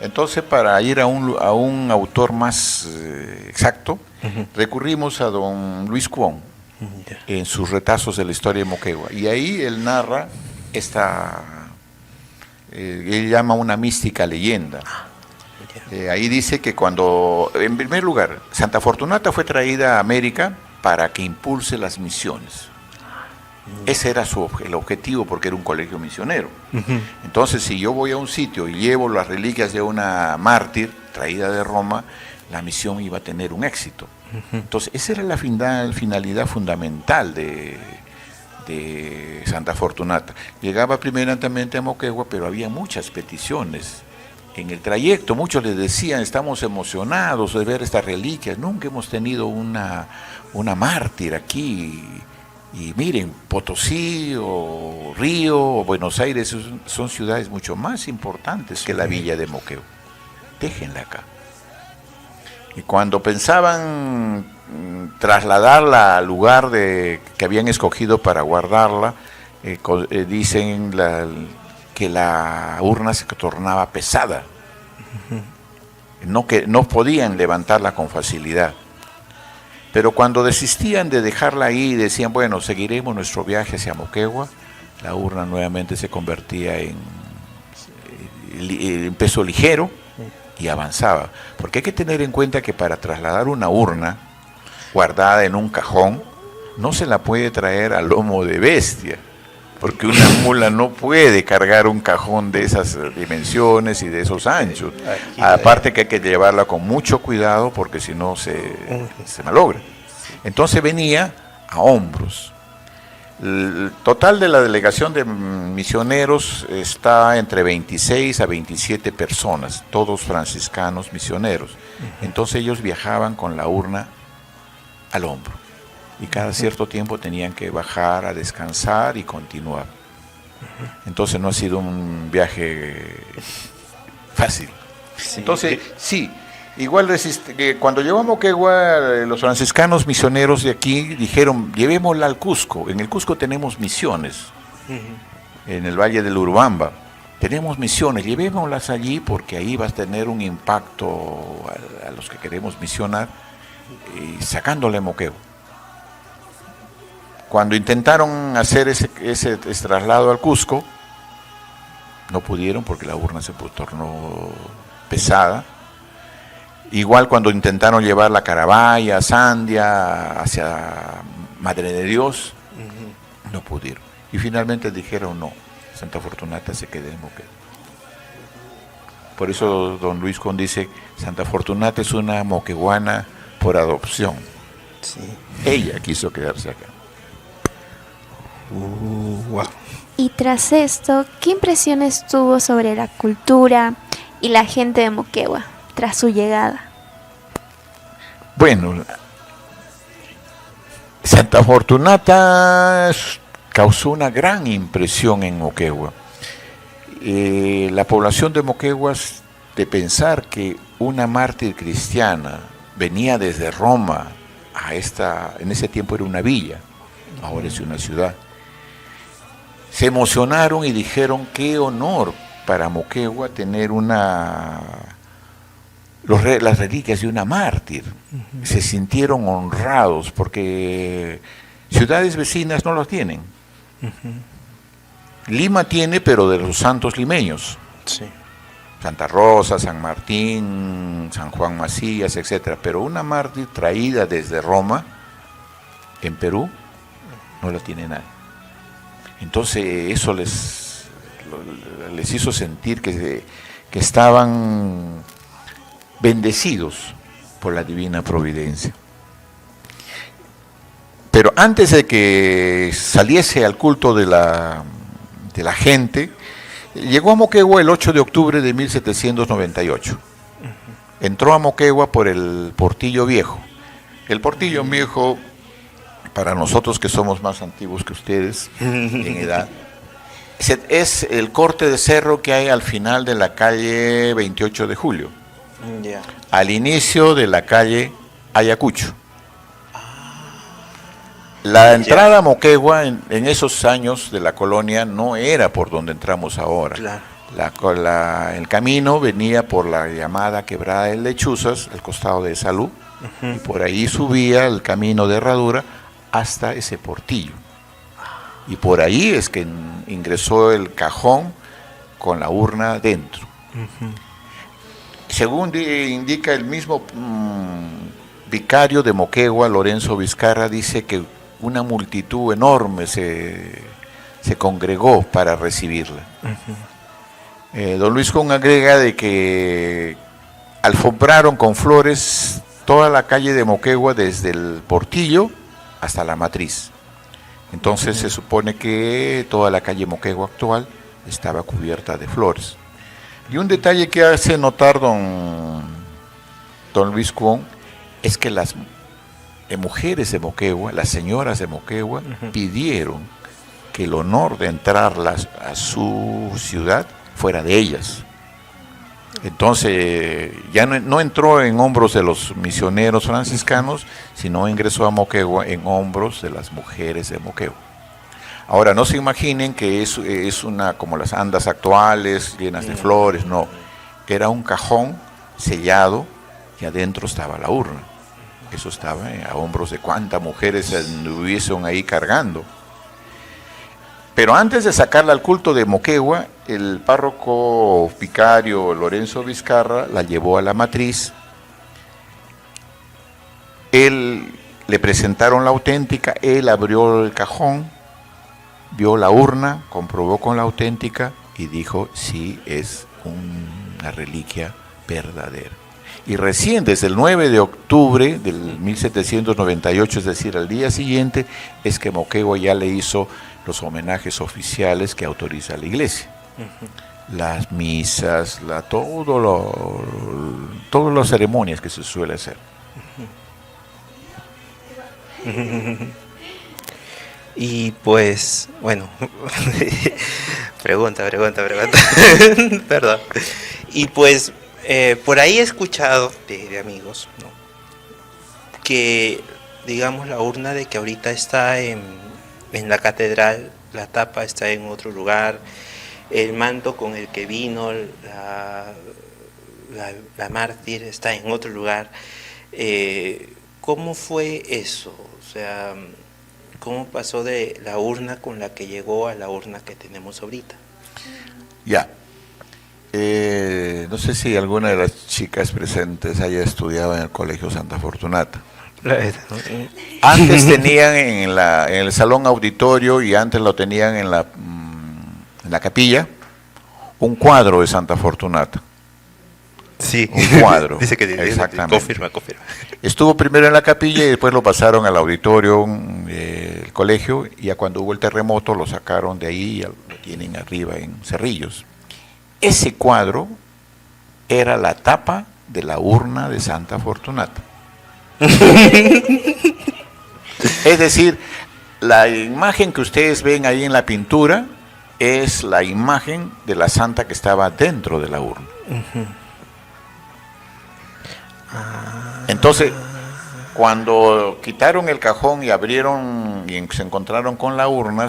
Entonces, para ir a un autor más exacto, recurrimos a don Luis Cuón en sus retazos de la historia de Moquegua. Y ahí él narra él llama una mística leyenda. Ahí dice que cuando, en primer lugar, Santa Fortunata fue traída a América para que impulse las misiones. Ese era el objetivo, porque era un colegio misionero. Entonces, si yo voy a un sitio y llevo las reliquias de una mártir traída de Roma, la misión iba a tener un éxito. Entonces, esa era la finalidad fundamental de Santa Fortunata. Llegaba primeramente a Moquegua, pero había muchas peticiones. En el trayecto muchos les decían, estamos emocionados de ver estas reliquias, nunca hemos tenido una mártir aquí. Y miren, Potosí o Río o Buenos Aires son ciudades mucho más importantes que la villa de Moquegua. Déjenla acá. Y cuando pensaban trasladarla al lugar que habían escogido para guardarla, dicen que la urna se tornaba pesada. No podían levantarla con facilidad. Pero cuando desistían de dejarla ahí y decían, bueno, seguiremos nuestro viaje hacia Moquegua, la urna nuevamente se convertía en peso ligero y avanzaba. Porque hay que tener en cuenta que para trasladar una urna guardada en un cajón, no se la puede traer a lomo de bestia, porque una mula no puede cargar un cajón de esas dimensiones y de esos anchos. Aparte que hay que llevarla con mucho cuidado, porque si no se malogra. Entonces venía a hombros. El total de la delegación de misioneros está entre 26 a 27 personas, todos franciscanos misioneros. Entonces ellos viajaban con la urna al hombro. Y cada cierto tiempo tenían que bajar a descansar y continuar. Entonces no ha sido un viaje fácil. Entonces, sí, igual cuando llegó a Moquegua, los franciscanos misioneros de aquí dijeron, llevémosla al Cusco. En el Cusco tenemos misiones, en el Valle del Urubamba. tenemos misiones, llevémoslas allí porque ahí vas a tener un impacto a los que queremos misionar, y sacándole Moquegua. Cuando intentaron hacer ese traslado al Cusco, no pudieron porque la urna se tornó pesada. Igual cuando intentaron llevar la Carabaya, Sandia, hacia Madre de Dios, no pudieron. Y finalmente dijeron no, Santa Fortunata se quede en Moquegua. Por eso don Luis Con dice, Santa Fortunata es una moqueguana por adopción. Sí. Ella quiso quedarse acá. Wow. Y tras esto, ¿qué impresiones tuvo sobre la cultura y la gente de Moquegua tras su llegada? Bueno, Santa Fortunata causó una gran impresión en Moquegua. La población de Moquegua, de pensar que una mártir cristiana venía desde Roma en ese tiempo era una villa, ahora es una ciudad, se emocionaron y dijeron qué honor para Moquegua tener las reliquias de una mártir. Se sintieron honrados porque ciudades vecinas no las tienen. Lima tiene, pero de los santos limeños. Sí. Santa Rosa, San Martín, San Juan Macías, etcétera. Pero una mártir traída desde Roma, en Perú, no la tiene nadie. Entonces eso les hizo sentir que estaban bendecidos por la divina providencia. Pero antes de que saliese al culto de la gente, llegó a Moquegua el 8 de octubre de 1798. Entró a Moquegua por el Portillo Viejo. El Portillo Viejo, para nosotros que somos más antiguos que ustedes en edad, es el corte de cerro que hay al final de la calle 28 de Julio, al inicio de la calle Ayacucho. La entrada a Moquegua en esos años de la colonia no era por donde entramos ahora. Claro. El camino venía por la llamada Quebrada de Lechuzas, al costado de Salud, y por ahí subía el camino de Herradura hasta ese portillo. Y por ahí es que ingresó el cajón con la urna dentro. Según indica el mismo vicario de Moquegua, Lorenzo Vizcarra, dice que una multitud enorme se congregó para recibirla. Don Luis Con agrega de que alfombraron con flores toda la calle de Moquegua desde el portillo hasta la matriz. Entonces se supone que toda la calle Moquegua actual estaba cubierta de flores. Y un detalle que hace notar don Luis Con es que las mujeres de Moquegua, las señoras de Moquegua, pidieron que el honor de entrar a su ciudad fuera de ellas. Entonces ya no entró en hombros de los misioneros franciscanos, sino ingresó a Moquegua en hombros de las mujeres de Moquegua. Ahora, no se imaginen que es una como las andas actuales, llenas de flores, no. Era un cajón sellado y adentro estaba la urna. Eso estaba a hombros de cuántas mujeres estuviesen ahí cargando. Pero antes de sacarla al culto de Moquegua, el párroco vicario Lorenzo Vizcarra la llevó a la matriz. Le presentaron la auténtica, él abrió el cajón, vio la urna, comprobó con la auténtica y dijo, sí, es una reliquia verdadera. Y recién desde el 9 de octubre del 1798, es decir, al día siguiente, es que Moquegua ya le hizo los homenajes oficiales que autoriza la iglesia. Las misas, todas las ceremonias que se suele hacer. Y pues, bueno, pregunta. Perdón. Y pues, por ahí he escuchado de amigos, ¿no?, que, digamos, la urna de que ahorita está en la catedral, la tapa está en otro lugar, el manto con el que vino la mártir está en otro lugar. ¿Cómo fue eso? O sea, ¿cómo pasó de la urna con la que llegó a la urna que tenemos ahorita? Ya. No sé si alguna de las chicas presentes haya estudiado en el Colegio Santa Fortunata. Antes tenían en el salón auditorio, y antes lo tenían en la capilla, un cuadro de Santa Fortunata. Sí, un cuadro. Dice que exactamente. Confirma. Estuvo primero en la capilla y después lo pasaron al auditorio del colegio, y ya cuando hubo el terremoto lo sacaron de ahí y lo tienen arriba en Cerrillos. Ese cuadro era la tapa de la urna de Santa Fortunata. Es decir, la imagen que ustedes ven ahí en la pintura es la imagen de la santa que estaba dentro de la urna. Entonces, cuando quitaron el cajón y abrieron y se encontraron con la urna,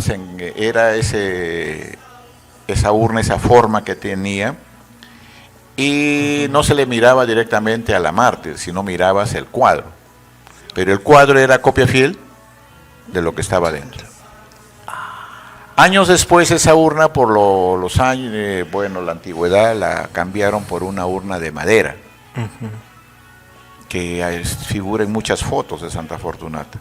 era esa urna, esa forma que tenía, y no se le miraba directamente a la mártir, sino mirabas el cuadro. Pero el cuadro era copia fiel de lo que estaba dentro. Años después esa urna, por los años, la antigüedad, la cambiaron por una urna de madera, que figura en muchas fotos de Santa Fortunata.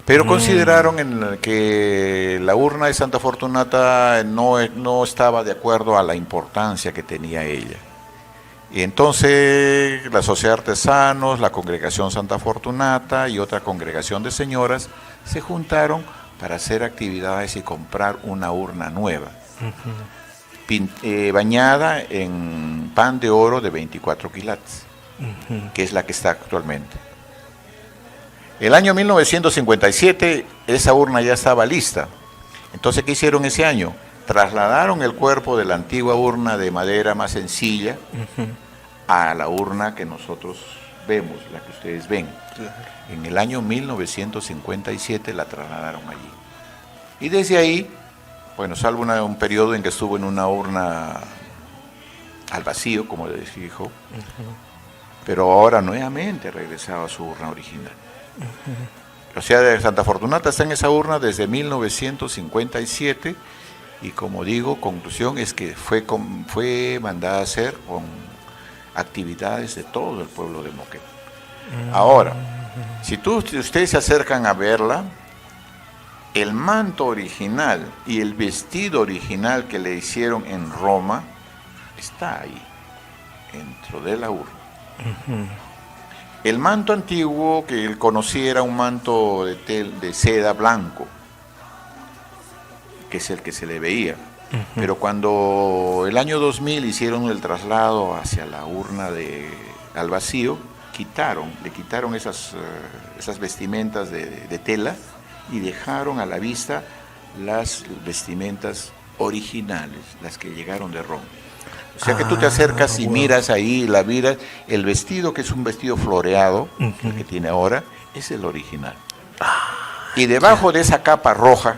Pero consideraron que la urna de Santa Fortunata no estaba de acuerdo a la importancia que tenía ella. Y entonces la Sociedad de Artesanos, la Congregación Santa Fortunata y otra congregación de señoras se juntaron para hacer actividades y comprar una urna nueva, bañada en pan de oro de 24 quilates, que es la que está actualmente. El año 1957 esa urna ya estaba lista. Entonces, ¿qué hicieron ese año? Trasladaron el cuerpo de la antigua urna de madera más sencilla a la urna que nosotros vemos, la que ustedes ven. En el año 1957 la trasladaron allí. Y desde ahí, salvo un periodo en que estuvo en una urna al vacío, como les dijo, pero ahora nuevamente ha regresado a su urna original. O sea, de Santa Fortunata está en esa urna desde 1957, y como digo, conclusión es que fue mandada a hacer con actividades de todo el pueblo de Moquegua. Ahora, si ustedes se acercan a verla, el manto original y el vestido original que le hicieron en Roma está ahí, dentro de la urna. El manto antiguo que él conocía era un manto de seda blanco, que es el que se le veía. Pero cuando el año 2000 hicieron el traslado hacia la urna al vacío, le quitaron esas vestimentas de tela y dejaron a la vista las vestimentas originales, las que llegaron de Roma. O sea que tú te acercas y miras ahí, el vestido, que es un vestido floreado, el que tiene ahora, es el original. Y debajo de esa capa roja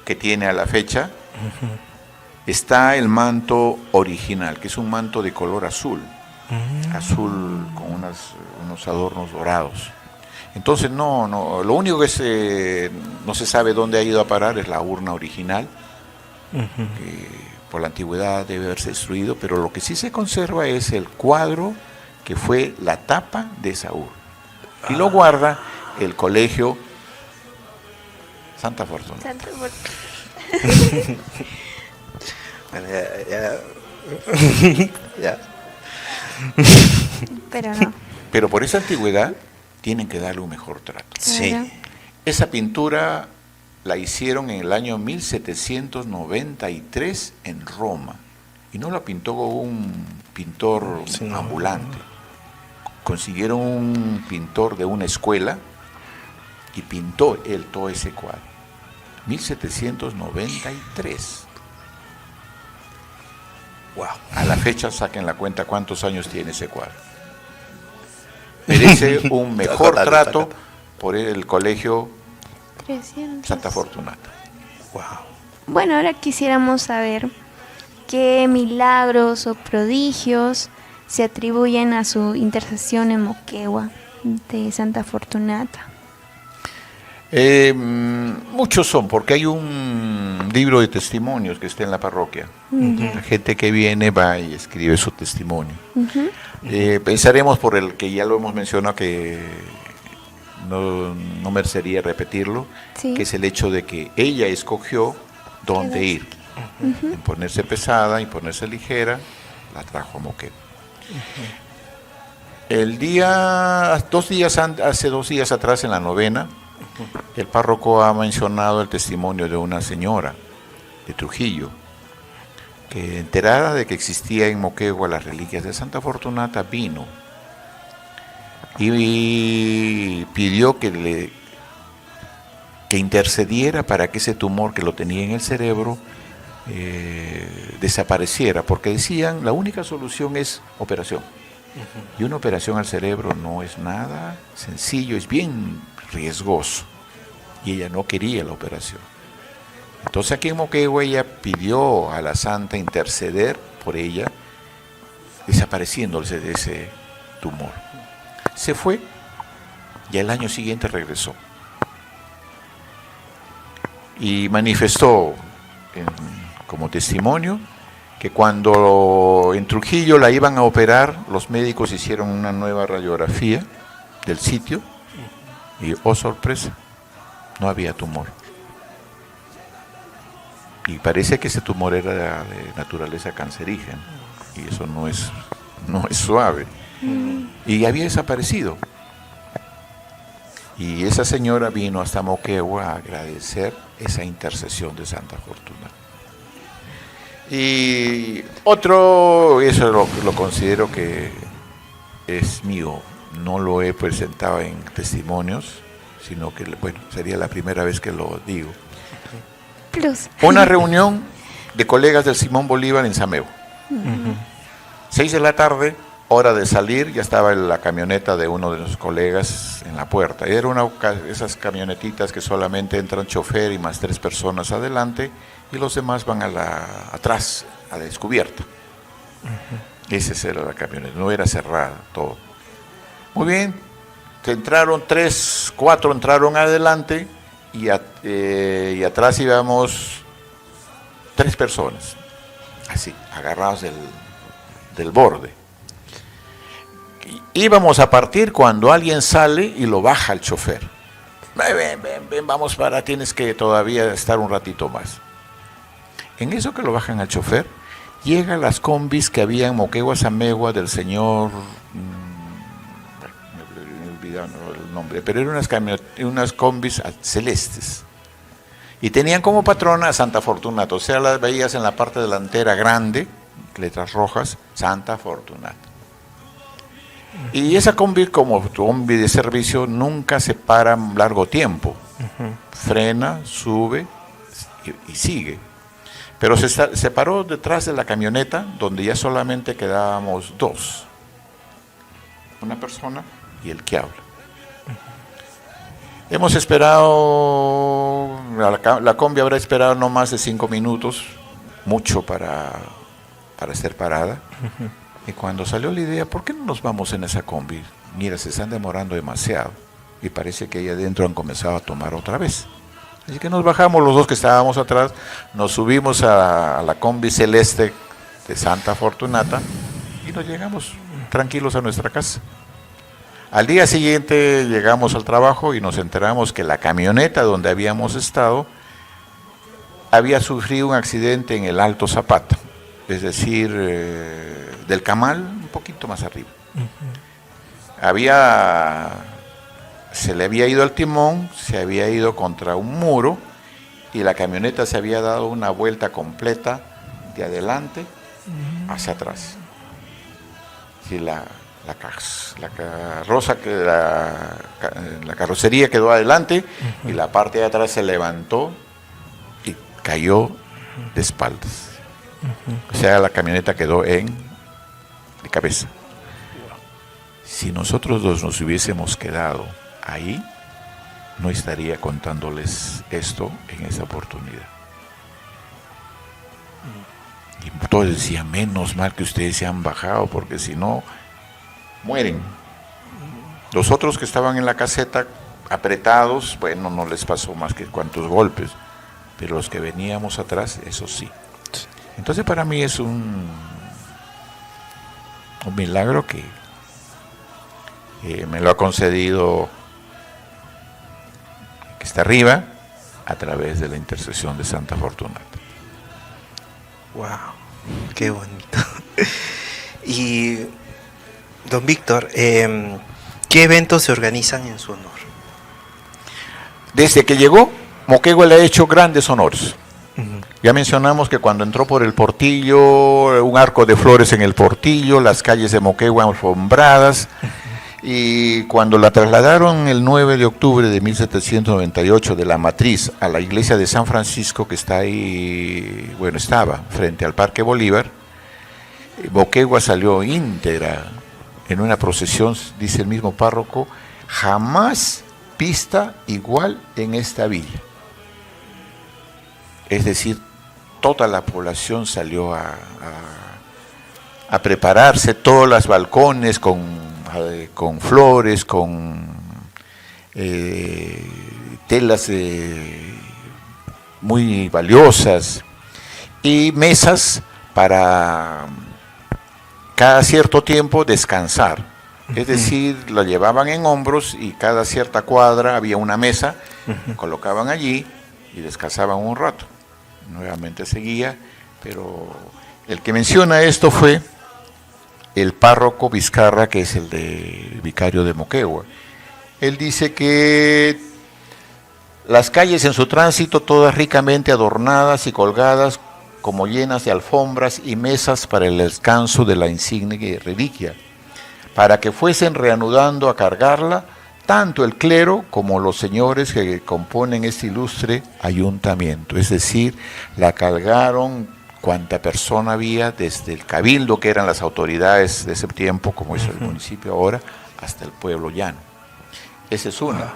que tiene a la fecha, está el manto original, que es un manto de color azul, azul con unos adornos dorados. Entonces lo único que no se sabe dónde ha ido a parar es la urna original, que por la antigüedad debe haberse destruido, pero lo que sí se conserva es el cuadro que fue la tapa de esa urna, y lo guarda el Colegio Santa Fortuna. Bueno, ya. Pero no. Pero por esa antigüedad tienen que darle un mejor trato. Sí. Esa pintura la hicieron en el año 1793 en Roma, y no la pintó un pintor ambulante. Consiguieron un pintor de una escuela y pintó él todo ese cuadro. 1793. Wow. A la fecha saquen la cuenta cuántos años tiene ese cuadro. Merece un mejor trato por el Colegio Santa Fortunata. Wow. Bueno, ahora quisiéramos saber ¿Qué milagros o prodigios se atribuyen a su intercesión en Moquegua de Santa Fortunata? Muchos son, porque hay un libro de testimonios que está en la parroquia. La gente que viene va y escribe su testimonio. Pensaremos por el que ya lo hemos mencionado, que no merecería repetirlo, Sí. que es el hecho de que ella escogió dónde ir. En ponerse pesada y ponerse ligera, la trajo a Moquegua. Hace 2 días atrás, en la novena, el párroco ha mencionado el testimonio de una señora de Trujillo, que enterada de que existía en Moquegua las reliquias de Santa Fortunata, vino y pidió que intercediera para que ese tumor que lo tenía en el cerebro desapareciera, porque decían la única solución es operación. Y una operación al cerebro no es nada sencillo, es bien riesgoso. Y ella no quería la operación. Entonces aquí en Moquegua ella pidió a la santa interceder por ella, desapareciéndose de ese tumor. Se fue y al año siguiente regresó. Y manifestó como testimonio que cuando en Trujillo la iban a operar, los médicos hicieron una nueva radiografía del sitio y, oh sorpresa, no había tumor. Y parece que ese tumor era de naturaleza cancerígena, y eso no es suave. Y había desaparecido. Y esa señora vino hasta Moquegua a agradecer esa intercesión de Santa Fortuna. Y otro, eso lo considero que es mío, no lo he presentado en testimonios, sino que, bueno, sería la primera vez que lo digo. Plus. Una reunión de colegas del Simón Bolívar en Sameo. 6 de la tarde, hora de salir, ya estaba la camioneta de uno de los colegas en la puerta. Era una de esas camionetitas que solamente entran chofer y más 3 personas adelante, y los demás van atrás, a la descubierta. Esa era la camioneta, no era cerrada todo. Muy bien, entraron 3, 4 entraron adelante, y atrás íbamos 3 personas, así, agarrados del borde. Íbamos a partir cuando alguien sale y lo baja el chofer. Ven, vamos tienes que todavía estar un ratito más. En eso que lo bajan al chofer, llegan las combis que había en Moquegua Samegua del señor, me he olvidado el nombre, pero eran unas combis celestes. Y tenían como patrona a Santa Fortunata, o sea, las veías en la parte delantera grande, letras rojas, Santa Fortunata. Y esa combi, como combi de servicio, nunca se para largo tiempo. Frena, sube y sigue. Pero se paró detrás de la camioneta, donde ya solamente quedábamos 2. Una persona y el que habla. Hemos esperado, la combi habrá esperado no más de 5 minutos, mucho para estar parada. Y cuando salió la idea, ¿por qué no nos vamos en esa combi? Mira, se están demorando demasiado. Y parece que ahí adentro han comenzado a tomar otra vez. Así que nos bajamos los 2 que estábamos atrás, nos subimos a la combi celeste de Santa Fortunata y nos llegamos tranquilos a nuestra casa. Al día siguiente llegamos al trabajo y nos enteramos que la camioneta donde habíamos estado había sufrido un accidente en el Alto Zapata, es decir, del Camal un poquito más arriba. Se le había ido el timón, se había ido contra un muro y la camioneta se había dado una vuelta completa de adelante hacia atrás. Sí, la carrocería quedó adelante y la parte de atrás se levantó y cayó de espaldas. O sea, la camioneta quedó de cabeza. Si nosotros 2 nos hubiésemos quedado ahí, no estaría contándoles esto en esa oportunidad. Y todos decían, menos mal que ustedes se han bajado, porque si no, mueren. Los otros que estaban en la caseta apretados, bueno, no les pasó más que cuantos golpes, pero los que veníamos atrás, eso sí. Entonces para mí es un milagro que me lo ha concedido, que está arriba, a través de la intercesión de Santa Fortunata. ¡Wow! ¡Qué bonito! Y, don Víctor, ¿qué eventos se organizan en su honor? Desde que llegó, Moquegua le ha hecho grandes honores. Ya mencionamos que cuando entró por el Portillo, un arco de flores en el Portillo, las calles de Moquegua alfombradas, y cuando la trasladaron el 9 de octubre de 1798 de la Matriz a la iglesia de San Francisco, que está ahí, bueno, estaba frente al Parque Bolívar, Moquegua salió íntegra en una procesión, dice el mismo párroco, jamás vista igual en esta villa. Es decir, toda la población salió a prepararse, todos los balcones con flores, con telas muy valiosas y mesas para cada cierto tiempo descansar. Es decir, lo llevaban en hombros y cada cierta cuadra había una mesa, colocaban allí y descansaban un rato. Nuevamente seguía, pero el que menciona esto fue el párroco Vizcarra, que es el vicario de Moquegua. Él dice que las calles en su tránsito todas ricamente adornadas y colgadas como llenas de alfombras y mesas para el descanso de la insigne reliquia, para que fuesen reanudando a cargarla tanto el clero como los señores que componen este ilustre ayuntamiento. Es decir, la cargaron cuanta persona había, desde el cabildo, que eran las autoridades de ese tiempo, como es el municipio ahora, hasta el pueblo llano. Esa es una.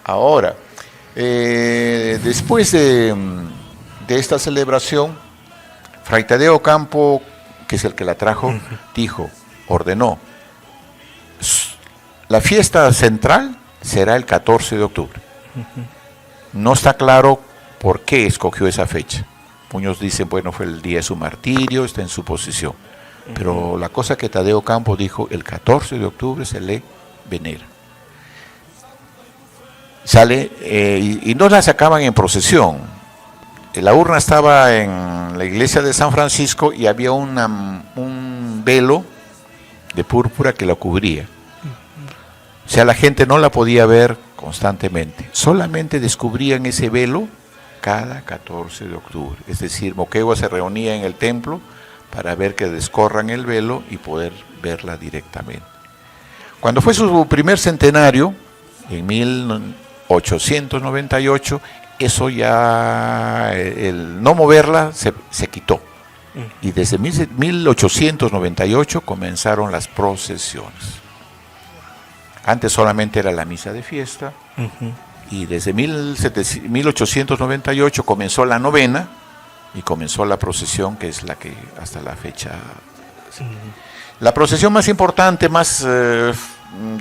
Ahora, después de esta celebración, Fray Tadeo Campo, que es el que la trajo, ordenó, la fiesta central será el 14 de octubre. No está claro por qué escogió esa fecha. Muchos dicen, bueno, fue el día de su martirio, está en su posición. Pero la cosa que Tadeo Campo dijo, el 14 de octubre se le venera. Sale, y no la sacaban en procesión. La urna estaba en la iglesia de San Francisco y había un velo de púrpura que la cubría. O sea, la gente no la podía ver constantemente. Solamente descubrían ese velo cada 14 de octubre. Es decir, Moquegua se reunía en el templo para ver que descorran el velo y poder verla directamente. Cuando fue su primer centenario, en 1898, eso ya, el no moverla se quitó. Y desde 1898 comenzaron las procesiones. Antes solamente era la misa de fiesta, y desde 1898 comenzó la novena y comenzó la procesión, que es la que hasta la fecha. La procesión más importante, más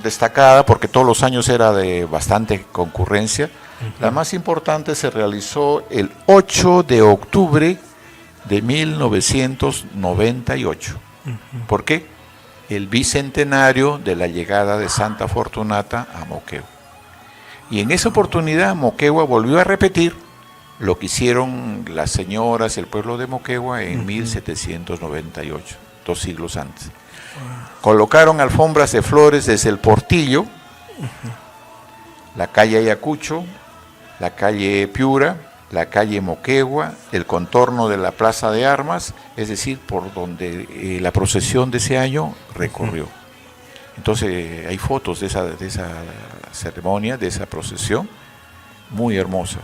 destacada, porque todos los años era de bastante concurrencia, la más importante se realizó el 8 de octubre de 1998. ¿Por qué? El bicentenario de la llegada de Santa Fortunata a Moquegua. Y en esa oportunidad Moquegua volvió a repetir lo que hicieron las señoras, el pueblo de Moquegua en 1798, 2 siglos antes. Colocaron alfombras de flores desde el Portillo, la calle Ayacucho, la calle Piura, la calle Moquegua, el contorno de la Plaza de Armas, es decir, por donde la procesión de ese año recorrió. Entonces hay fotos de esa ceremonia, de esa procesión, muy hermosa.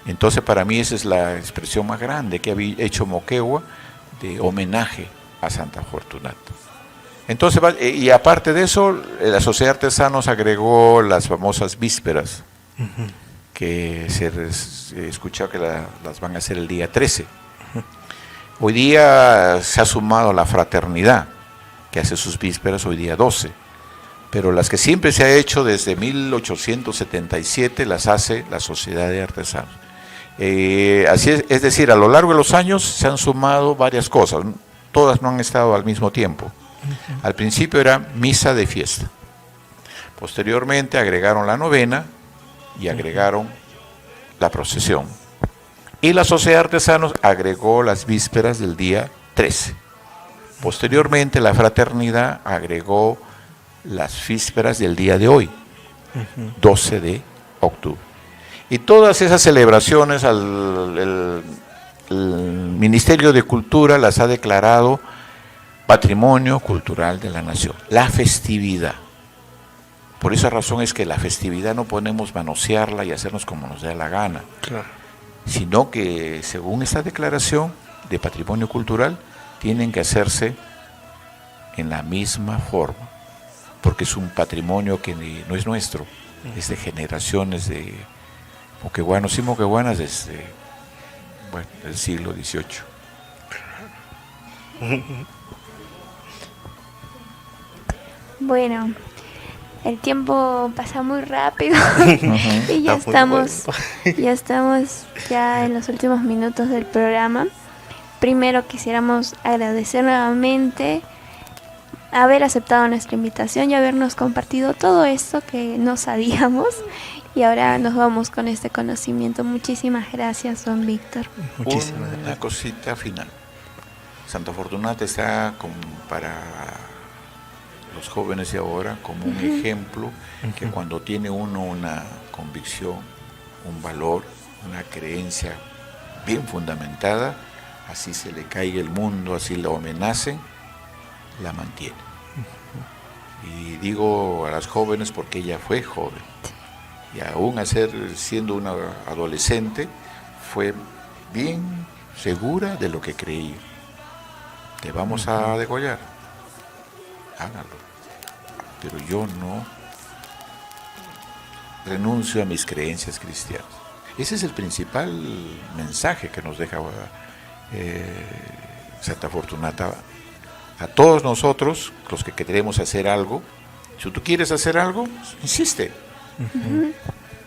Entonces para mí esa es la expresión más grande que había hecho Moquegua de homenaje a Santa Fortunata. Entonces, y aparte de eso, la Sociedad de Artesanos agregó las famosas vísperas, que se escuchó que las van a hacer el día 13. Hoy día se ha sumado la fraternidad, que hace sus vísperas hoy día 12, pero las que siempre se ha hecho desde 1877 las hace la Sociedad de Artesanos. Así es decir, a lo largo de los años se han sumado varias cosas, todas no han estado al mismo tiempo. Al principio era misa de fiesta, posteriormente agregaron la novena y agregaron la procesión. Y la Sociedad de Artesanos agregó las vísperas del día 13. Posteriormente la Fraternidad agregó las vísperas del día de hoy, 12 de octubre. Y todas esas celebraciones el Ministerio de Cultura las ha declarado Patrimonio Cultural de la Nación. La festividad. Por esa razón es que la festividad no podemos manosearla y hacernos como nos dé la gana. Claro. Sino que según esta declaración de patrimonio cultural tienen que hacerse en la misma forma, porque es un patrimonio que no es nuestro, es de generaciones de moquegüanos y moquegüanas desde el siglo XVIII. Bueno, el tiempo pasa muy rápido y ya estamos ya en los últimos minutos del programa. Primero quisiéramos agradecer nuevamente haber aceptado nuestra invitación y habernos compartido todo esto que no sabíamos, y ahora nos vamos con este conocimiento. Muchísimas gracias, don Víctor. Muchísimas Una gracias. cosita final. Santa Fortunata está para los jóvenes de ahora como un ejemplo que cuando tiene uno una convicción, un valor, una creencia bien fundamentada, así se le caiga el mundo, así la amenacen, la mantiene. Y digo a las jóvenes porque ella fue joven y aún siendo una adolescente fue bien segura de lo que creía. Te vamos a degollar, hágalo. Pero yo no renuncio a mis creencias cristianas. Ese es el principal mensaje que nos deja Santa Fortunata a todos nosotros, los que queremos hacer algo. Si tú quieres hacer algo, insiste.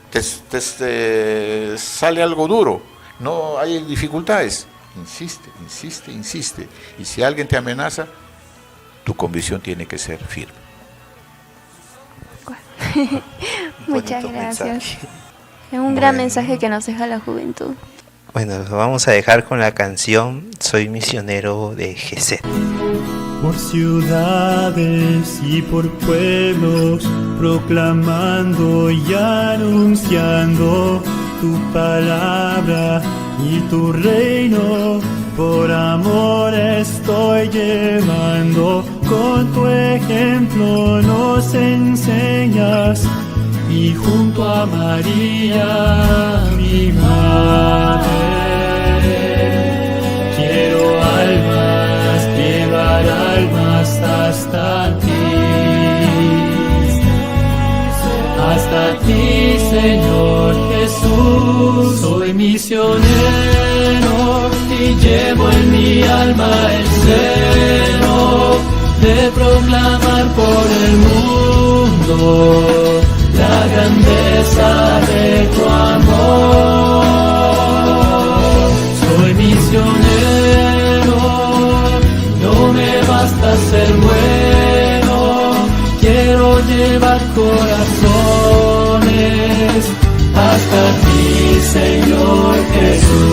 Te sale algo duro, no hay dificultades, insiste. Y si alguien te amenaza, tu convicción tiene que ser firme. Muchas Bonito gracias. mensaje. Es un gran mensaje que nos deja la juventud. Bueno, lo vamos a dejar con la canción Soy misionero de Gesed. Por ciudades y por pueblos, proclamando y anunciando tu palabra y tu reino, por amor estoy llevando, con tu ejemplo nos enseñas, y junto a María, mi madre, quiero almas, llevar almas hasta ti, Señor Jesús. Soy misionero y llevo en mi alma el celo de proclamar por el mundo la grandeza de tu amor. Soy misionero, no me basta ser bueno, quiero llevar corazones hasta ti, Señor Jesús.